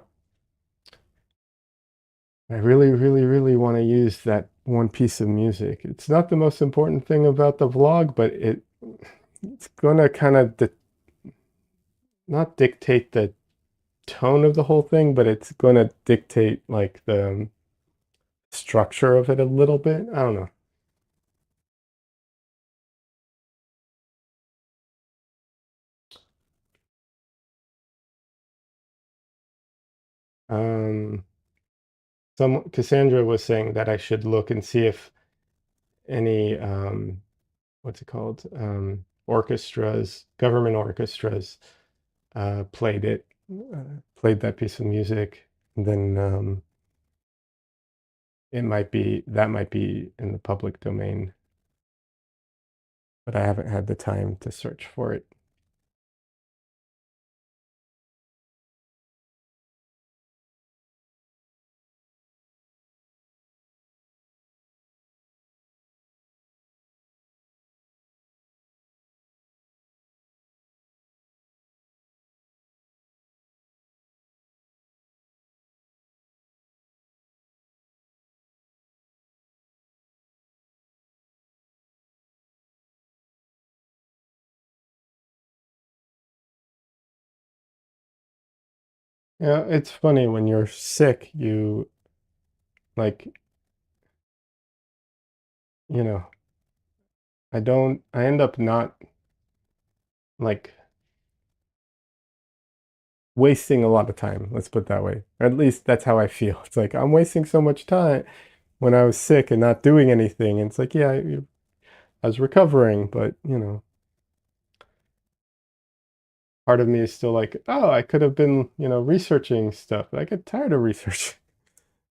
I really, really, really want to use that one piece of music. It's not the most important thing about the vlog, but it's gonna kind of not dictate the tone of the whole thing, but it's gonna dictate like the structure of it a little bit. I don't know. Um, Cassandra was saying that I should look and see if any what's it called? Orchestras, government orchestras, played it, played that piece of music. And then it might be that might be in the public domain, but I haven't had the time to search for it. Yeah, it's funny when you're sick, you like, you know, I end up not like wasting a lot of time. Let's put it that way. Or at least that's how I feel. It's like I'm wasting so much time when I was sick and not doing anything. And it's like, yeah, I was recovering, but part of me is still like, oh, I could have been, researching stuff. I get tired of research.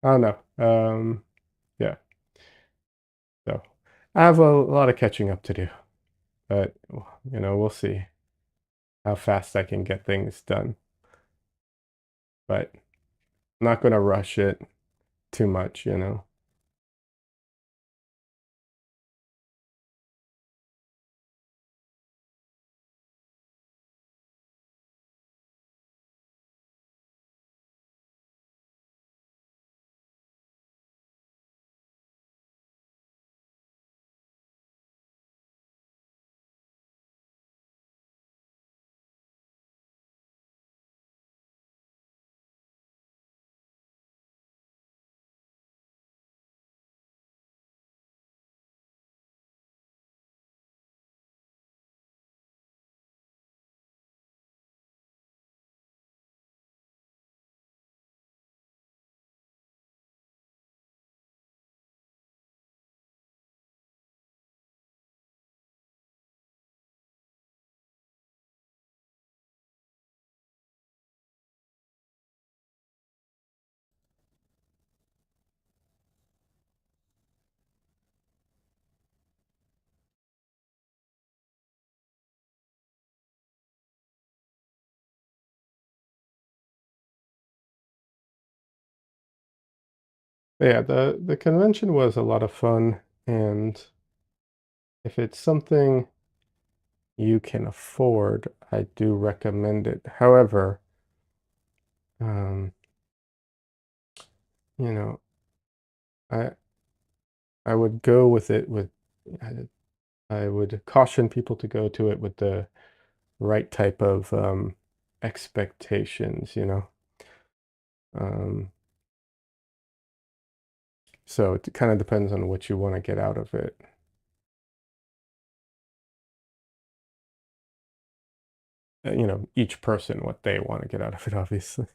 I don't know. Yeah. So I have a lot of catching up to do, but we'll see how fast I can get things done. But I'm not going to rush it too much. But yeah, the convention was a lot of fun, and if it's something you can afford, I do recommend it. However, um, you know, I I would go with it with I, I would caution people to go to it with the right type of expectations. Um, so it kind of depends on what you want to get out of it. Each person what they want to get out of it, obviously.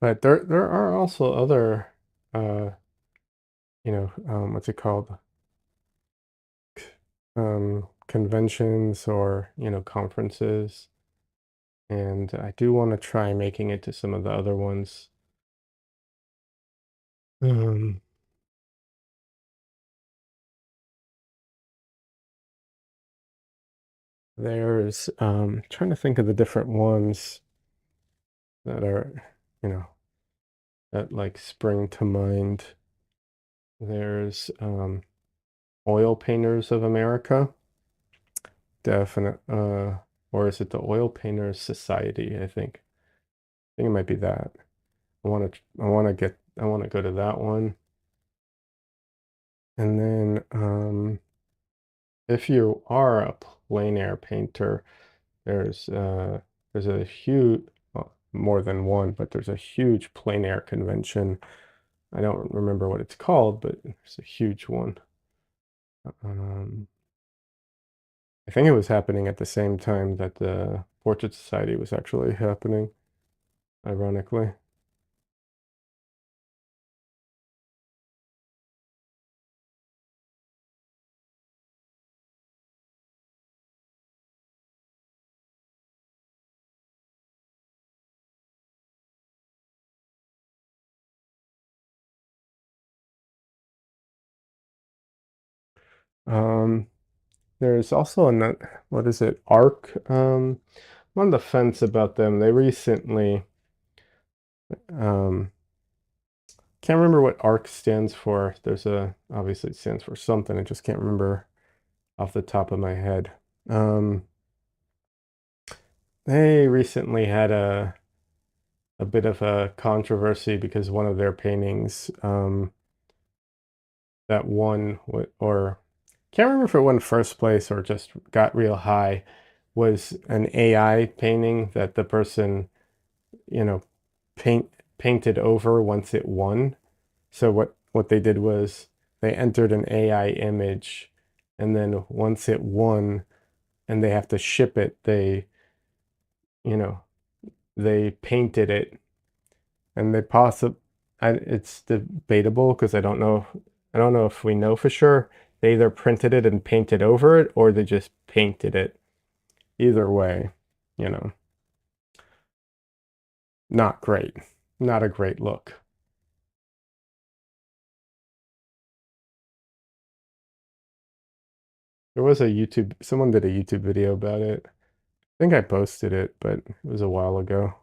But there are also other what's it called? Conventions or, conferences. And I do want to try making it to some of the other ones. Um, there's trying to think of the different ones that are, you know, that like spring to mind. There's Oil Painters of America. Definite, or is it the Oil Painters Society? I think it might be that. I want to go to that one. And then, if you are a plein air painter, there's a huge, well, more than one, but there's a huge plein air convention. I don't remember what it's called, but it's a huge one. I think it was happening at the same time that the Portrait Society was actually happening, ironically. Um, there's also another, what is it, ARC? I'm on the fence about them. They recently, um, can't remember what ARC stands for. Obviously it stands for something. I just can't remember off the top of my head. Um, they recently had a bit of a controversy because one of their paintings, that won, or can't remember if it won first place or just got real high, was an AI painting that the person, you know, painted over once it won. So what they did was they entered an AI image, and then once it won and they have to ship it, you know, they painted it, and it's debatable because I don't know if we know for sure. They either printed it and painted over it, or they just painted it. Either way, you know, not great. Not a great look. There was someone did a YouTube video about it. I think I posted it, but it was a while ago.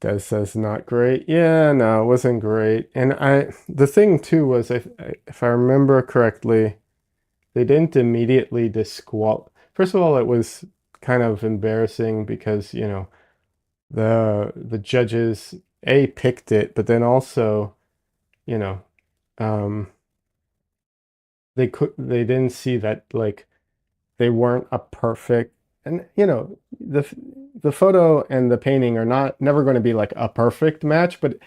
Des says not great. Yeah, no, it wasn't great. And the thing too was, if I remember correctly, they didn't immediately First of all, it was kind of embarrassing because, the judges picked it, but then also, you know, um, they didn't see that, like, they weren't a perfect, and the photo and the painting are not never going to be like a perfect match, but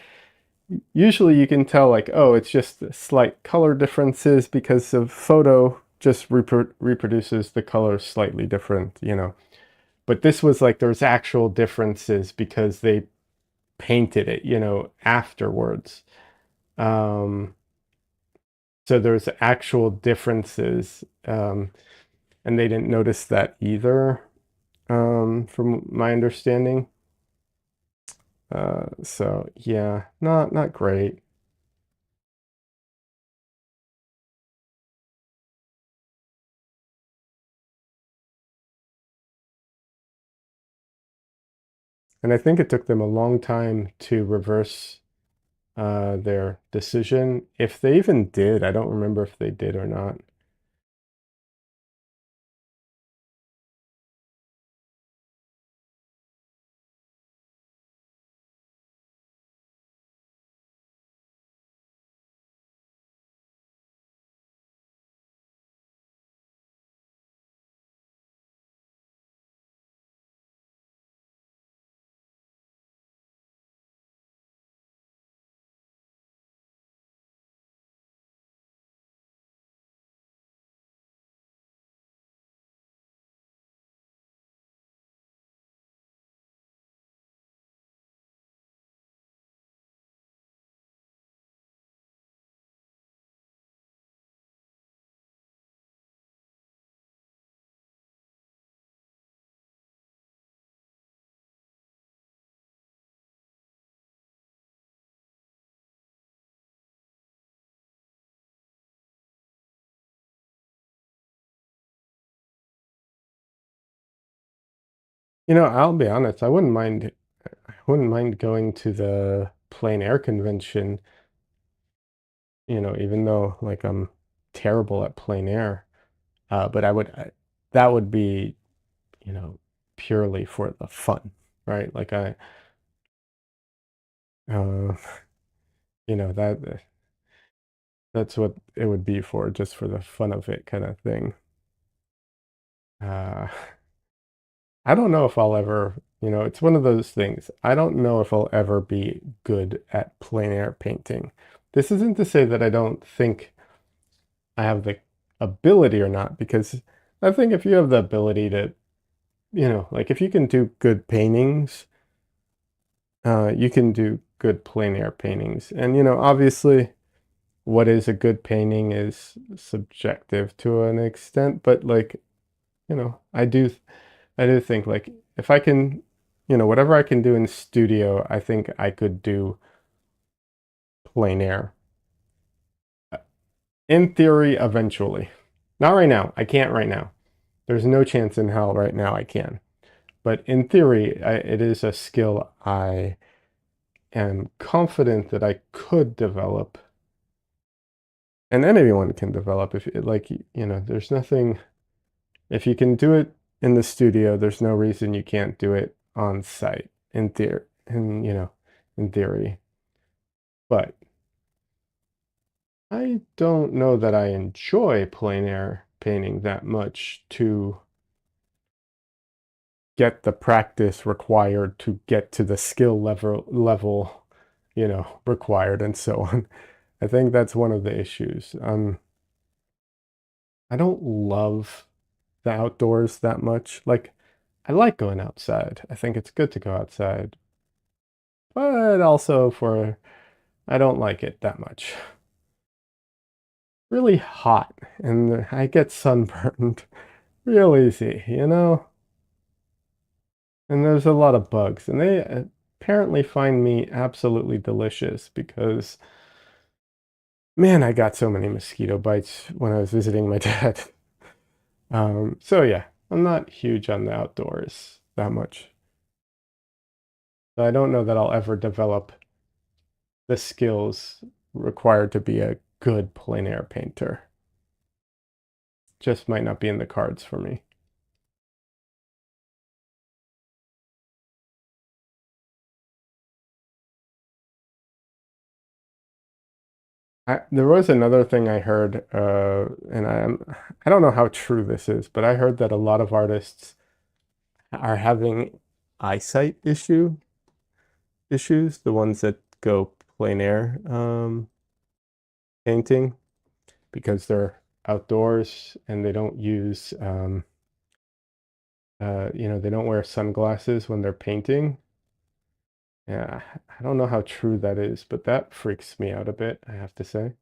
usually you can tell, like, oh, it's just slight color differences because the photo just reproduces the colors slightly different. But this was like there's actual differences because they painted it, afterwards. Um, so there's actual differences, and they didn't notice that either, from my understanding. So yeah, not great. And I think it took them a long time to reverse their decision. If they even did, I don't remember if they did or not. I'll be honest, I wouldn't mind going to the plein air convention, even though like I'm terrible at plein air. But that would be, you know, purely for the fun, right? Like uh, that that's what it would be for, just for the fun of it kind of thing. Uh, I don't know if I'll ever, it's one of those things. I don't know if I'll ever be good at plein air painting. This isn't to say that I don't think I have the ability or not, because I think if you have the ability to, like if you can do good paintings, you can do good plein air paintings. And, obviously what is a good painting is subjective to an extent, but like, I do think like if I can, whatever I can do in studio, I think I could do plein air. In theory, eventually. Not right now. I can't right now. There's no chance in hell right now I can. But in theory, it is a skill I am confident that I could develop, and anyone can develop if like, there's nothing, if you can do it in the studio, there's no reason you can't do it on site in theory, in theory. But I don't know that I enjoy plein air painting that much to get the practice required to get to the skill level, required and so on. I think that's one of the issues. I don't love the outdoors that much. Like, I like going outside. I think it's good to go outside, but also I don't like it that much. Really hot, and I get sunburned real easy, And there's a lot of bugs, and they apparently find me absolutely delicious because, man, I got so many mosquito bites when I was visiting my dad. So yeah, I'm not huge on the outdoors that much. So I don't know that I'll ever develop the skills required to be a good plein air painter. Just might not be in the cards for me. There was another thing I heard, and I don't know how true this is, but I heard that a lot of artists are having eyesight issues, the ones that go plein air painting, because they're outdoors and they don't use they don't wear sunglasses when they're painting. Yeah, I don't know how true that is, but that freaks me out a bit, I have to say.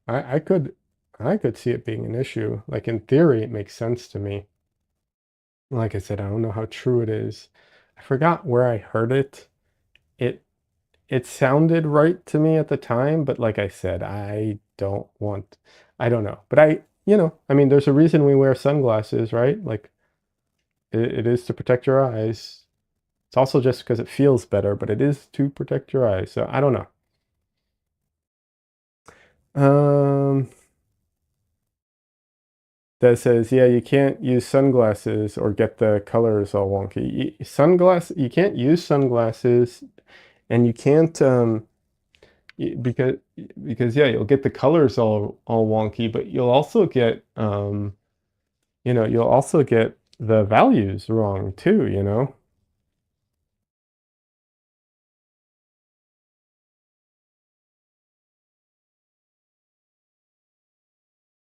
I, I could I could see it being an issue. Like in theory, it makes sense to me. Like I said, I don't know how true it is. I forgot where I heard it. It it sounded right to me at the time, but like I said, I don't know. But I mean, there's a reason we wear sunglasses, right? Like it is to protect your eyes. It's also just because it feels better, but it is to protect your eyes. So I don't know. Um, that says, yeah, you can't use sunglasses or get the colors all wonky. You can't use sunglasses, and you can't because yeah, you'll get the colors all wonky, but you'll also get you'll also get the values wrong too,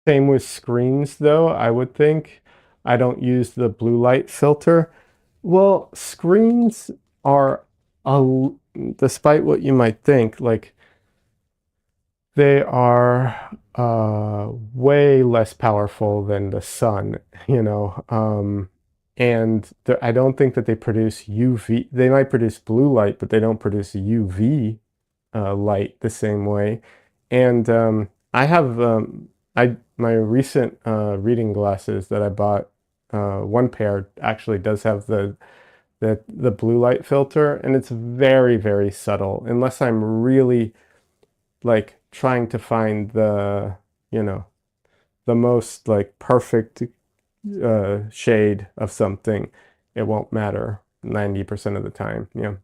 Same with screens though, I would think. I don't use the blue light filter. Well, screens are a, despite what you might think, like they are way less powerful than the sun, you know. And I don't think that they produce UV. They might produce blue light, but they don't produce UV light the same way. And I have my recent reading glasses that I bought. One pair actually does have the blue light filter, and it's very, very subtle. Unless I'm really like trying to find you know, the most like perfect shade of something, it won't matter 90% of the time. Yeah.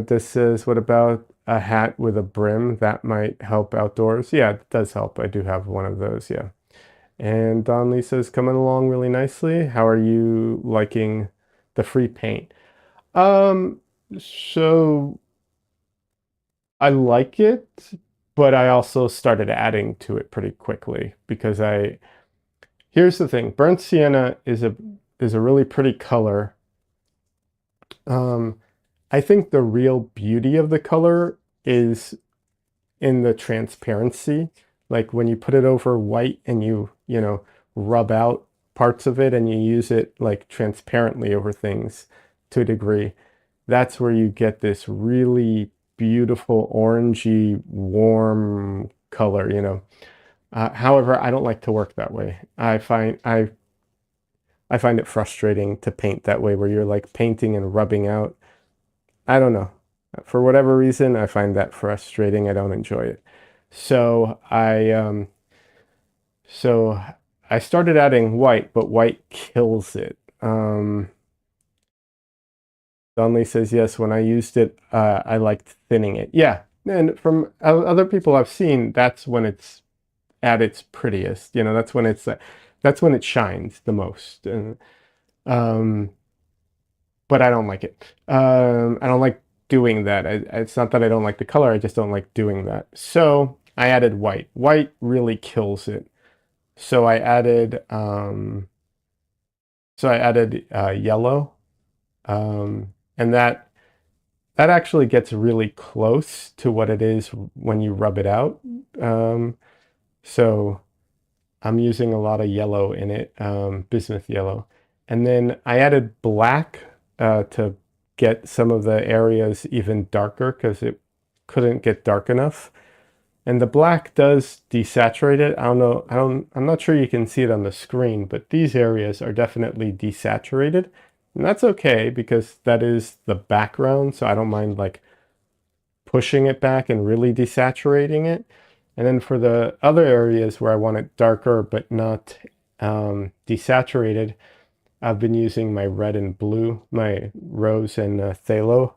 This says, what about a hat with a brim? That might help outdoors. Yeah, it does help. I do have one of those. Yeah. And Don Lee says, coming along really nicely. How are you liking the free paint? Um, so I like it, but I also started adding to it pretty quickly because here's the thing, burnt sienna is a really pretty color. Um, I think the real beauty of the color is in the transparency. Like when you put it over white and you know, rub out parts of it and you use it like transparently over things to a degree, that's where you get this really beautiful orangey, warm color, you know. However, I don't like to work that way. I find it frustrating to paint that way, where you're like painting and rubbing out. I don't know. For whatever reason, I find that frustrating. I don't enjoy it. So so I started adding white, but white kills it. Donley says, yes, when I used it, I liked thinning it. Yeah, and from other people I've seen, that's when it's at its prettiest. You know, that's when it shines the most. And um, but I don't like it. I don't like doing that. It's not that I don't like the color, I just don't like doing that. So I added white. White really kills it. So I added yellow, and that actually gets really close to what it is when you rub it out. Um, so I'm using a lot of yellow in it, bismuth yellow. And then I added black to get some of the areas even darker because it couldn't get dark enough. And the black does desaturate it. I don't know, I'm not sure you can see it on the screen, but these areas are definitely desaturated. And that's okay because that is the background, so I don't mind like pushing it back and really desaturating it. And then for the other areas where I want it darker but not desaturated, I've been using my red and blue, my rose and phthalo,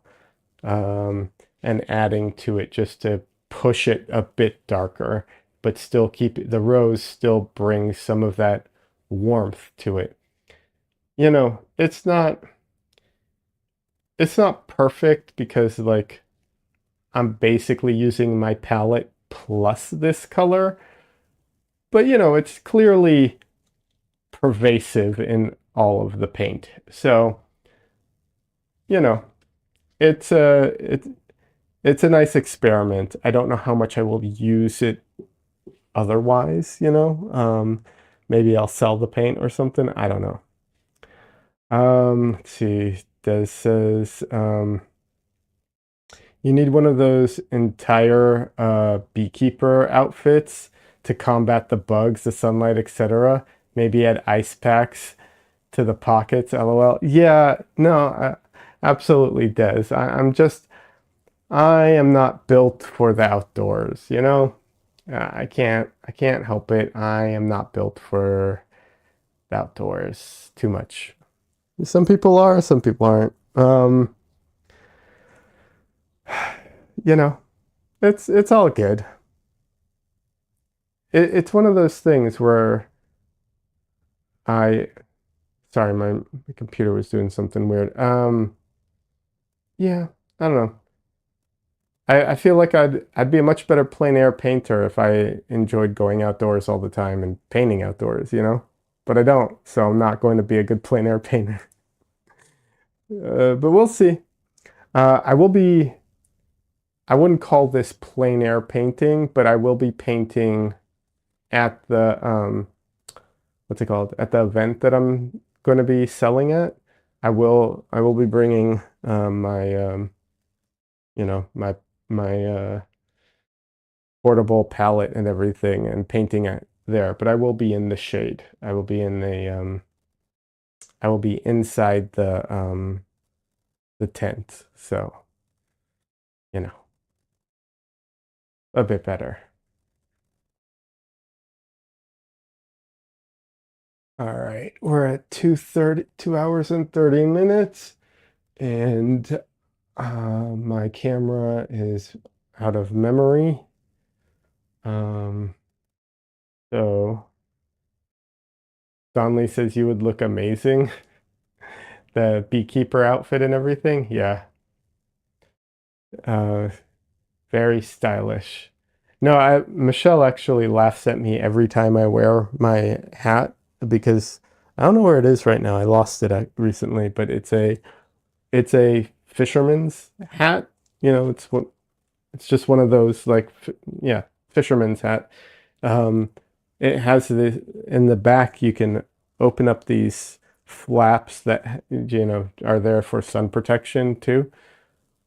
and adding to it just to push it a bit darker, but still keep it, the rose still brings some of that warmth to it. You know, it's not perfect because like I'm basically using my palette plus this color, but you know, it's clearly pervasive in all of the paint. So, you know, it's a it's a nice experiment. I don't know how much I will use it otherwise, you know. Maybe I'll sell the paint or something. I don't know. Let's see. This says you need one of those entire beekeeper outfits to combat the bugs, the sunlight, etc. Maybe add ice packs to the pockets, lol. Yeah, no, absolutely Des. I am not built for the outdoors, you know? I can't help it. I am not built for the outdoors too much. Some people are, some people aren't. You know, it's all good. It's one of those things where I sorry, my computer was doing something weird. Yeah, I don't know. I feel like I'd be a much better plein air painter if I enjoyed going outdoors all the time and painting outdoors, you know? But I don't, so I'm not going to be a good plein air painter. But we'll see. I wouldn't call this plein air painting, but I will be painting at the what's it called? At the event that I'm going to be selling at. I will be bringing my my portable palette and everything and painting it there, but I will be in the shade. I will be inside the tent, so you know, a bit better. All right, we're at 2 hours and 30 minutes, and my camera is out of memory. So Donley says you would look amazing. The beekeeper outfit and everything. Yeah. Uh, very stylish. No, Michelle actually laughs at me every time I wear my hat because I don't know where it is right now. I lost it recently, but it's a fisherman's hat. It's just one of those like yeah, fisherman's hat. Um, it has in the back you can open up these flaps that are there for sun protection too.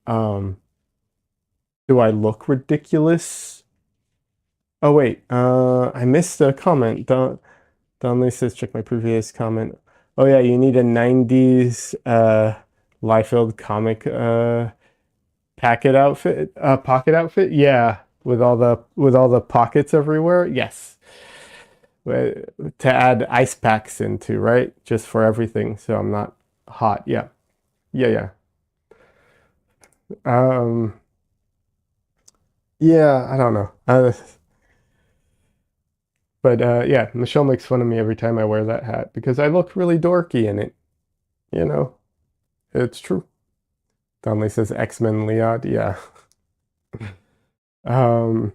Um, do I look ridiculous? Oh wait, I missed a comment. Donley says check my previous comment. Oh yeah, you need a 90s Liefeld comic pocket outfit. Yeah, with all the pockets everywhere. Yes. To add ice packs into, right? Just for everything, so I'm not hot. Yeah. Yeah, yeah. Um, yeah, I don't know. But yeah, Michelle makes fun of me every time I wear that hat because I look really dorky in it. You know, it's true. Donnelly says X-Men Leod. Yeah. Um,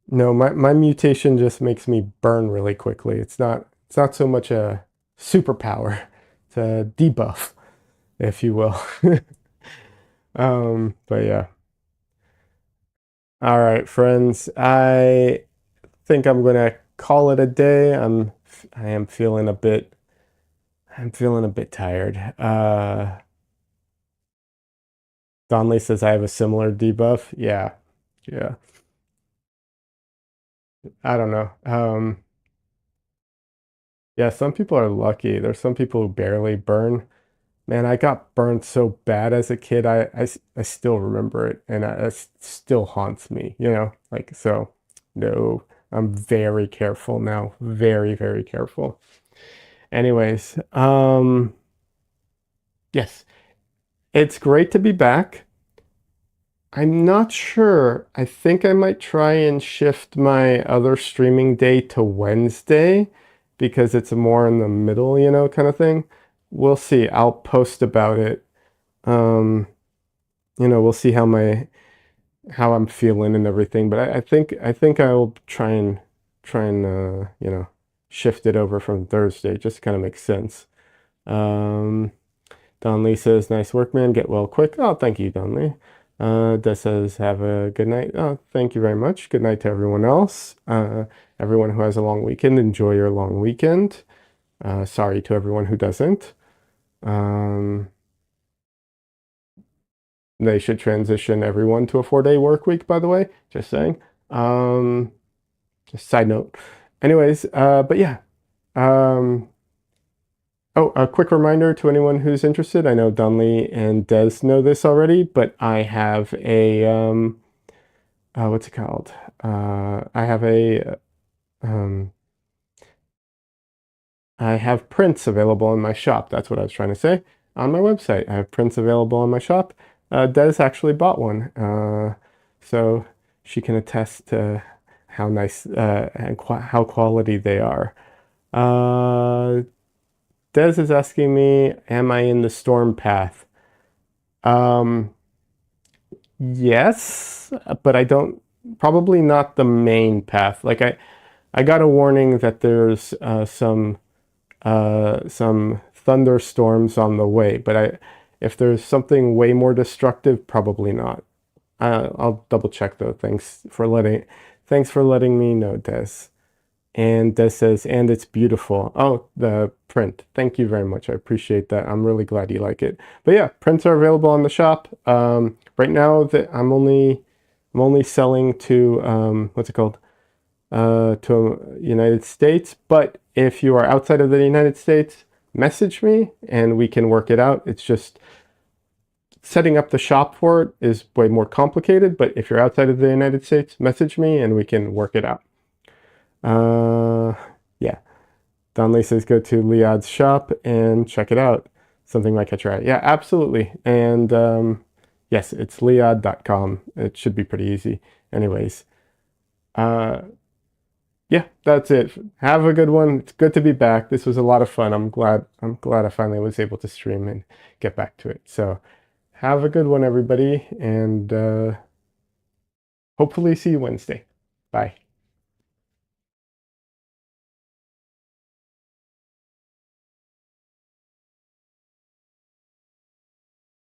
no, my mutation just makes me burn really quickly. It's not so much a superpower. It's a debuff, if you will. But yeah. All right, friends. I think I'm gonna call it a day. I am feeling a bit I'm feeling a bit tired. Donley says I have a similar debuff. Yeah. Yeah. I don't know. Yeah, some people are lucky. There's some people who barely burn. Man, I got burned so bad as a kid. I still remember it and it still haunts me, like so no, I'm very careful now. Very, very careful. Anyways, yes, it's great to be back. I'm not sure. I think I might try and shift my other streaming day to Wednesday because it's more in the middle, kind of thing. We'll see. I'll post about it. Um, we'll see how I'm feeling and everything. But I think I'll try and shift it over from Thursday. Just kind of makes sense. Um, Don Lee says, nice work, man. Get well quick. Oh, thank you, Don Lee. Des says, have a good night. Oh, thank you very much. Good night to everyone else. Everyone who has a long weekend, enjoy your long weekend. Sorry to everyone who doesn't. They should transition everyone to a 4-day work week, by the way. Just saying. Just side note. Anyways, but yeah. Oh, a quick reminder to anyone who's interested. I know Dunley and Des know this already, but I have a what's it called? Um, I have prints available in my shop. That's what I was trying to say. On my website, I have prints available in my shop. Des actually bought one, so she can attest to how nice and how quality they are. Des is asking me, am I in the storm path? Yes, but I don't, probably not the main path. Like I got a warning that there's some thunderstorms on the way, but if there's something way more destructive, probably not. I'll double check though. Thanks for letting me know, Des. And Des says, and it's beautiful. Oh, the print. Thank you very much. I appreciate that. I'm really glad you like it. But yeah, prints are available on the shop. Right now that I'm only selling to what's it called? To United States. But if you are outside of the United States, message me and we can work it out. It's just setting up the shop for it is way more complicated. But if you're outside of the United States, message me and we can work it out. Yeah. Donley says go to Liad's shop and check it out. Something like I try. Yeah, absolutely. And yes, it's liad.com. It should be pretty easy. Anyways, yeah, that's it. Have a good one. It's good to be back. This was a lot of fun. I'm glad I finally was able to stream and get back to it. So have a good one, everybody, and hopefully see you Wednesday. Bye.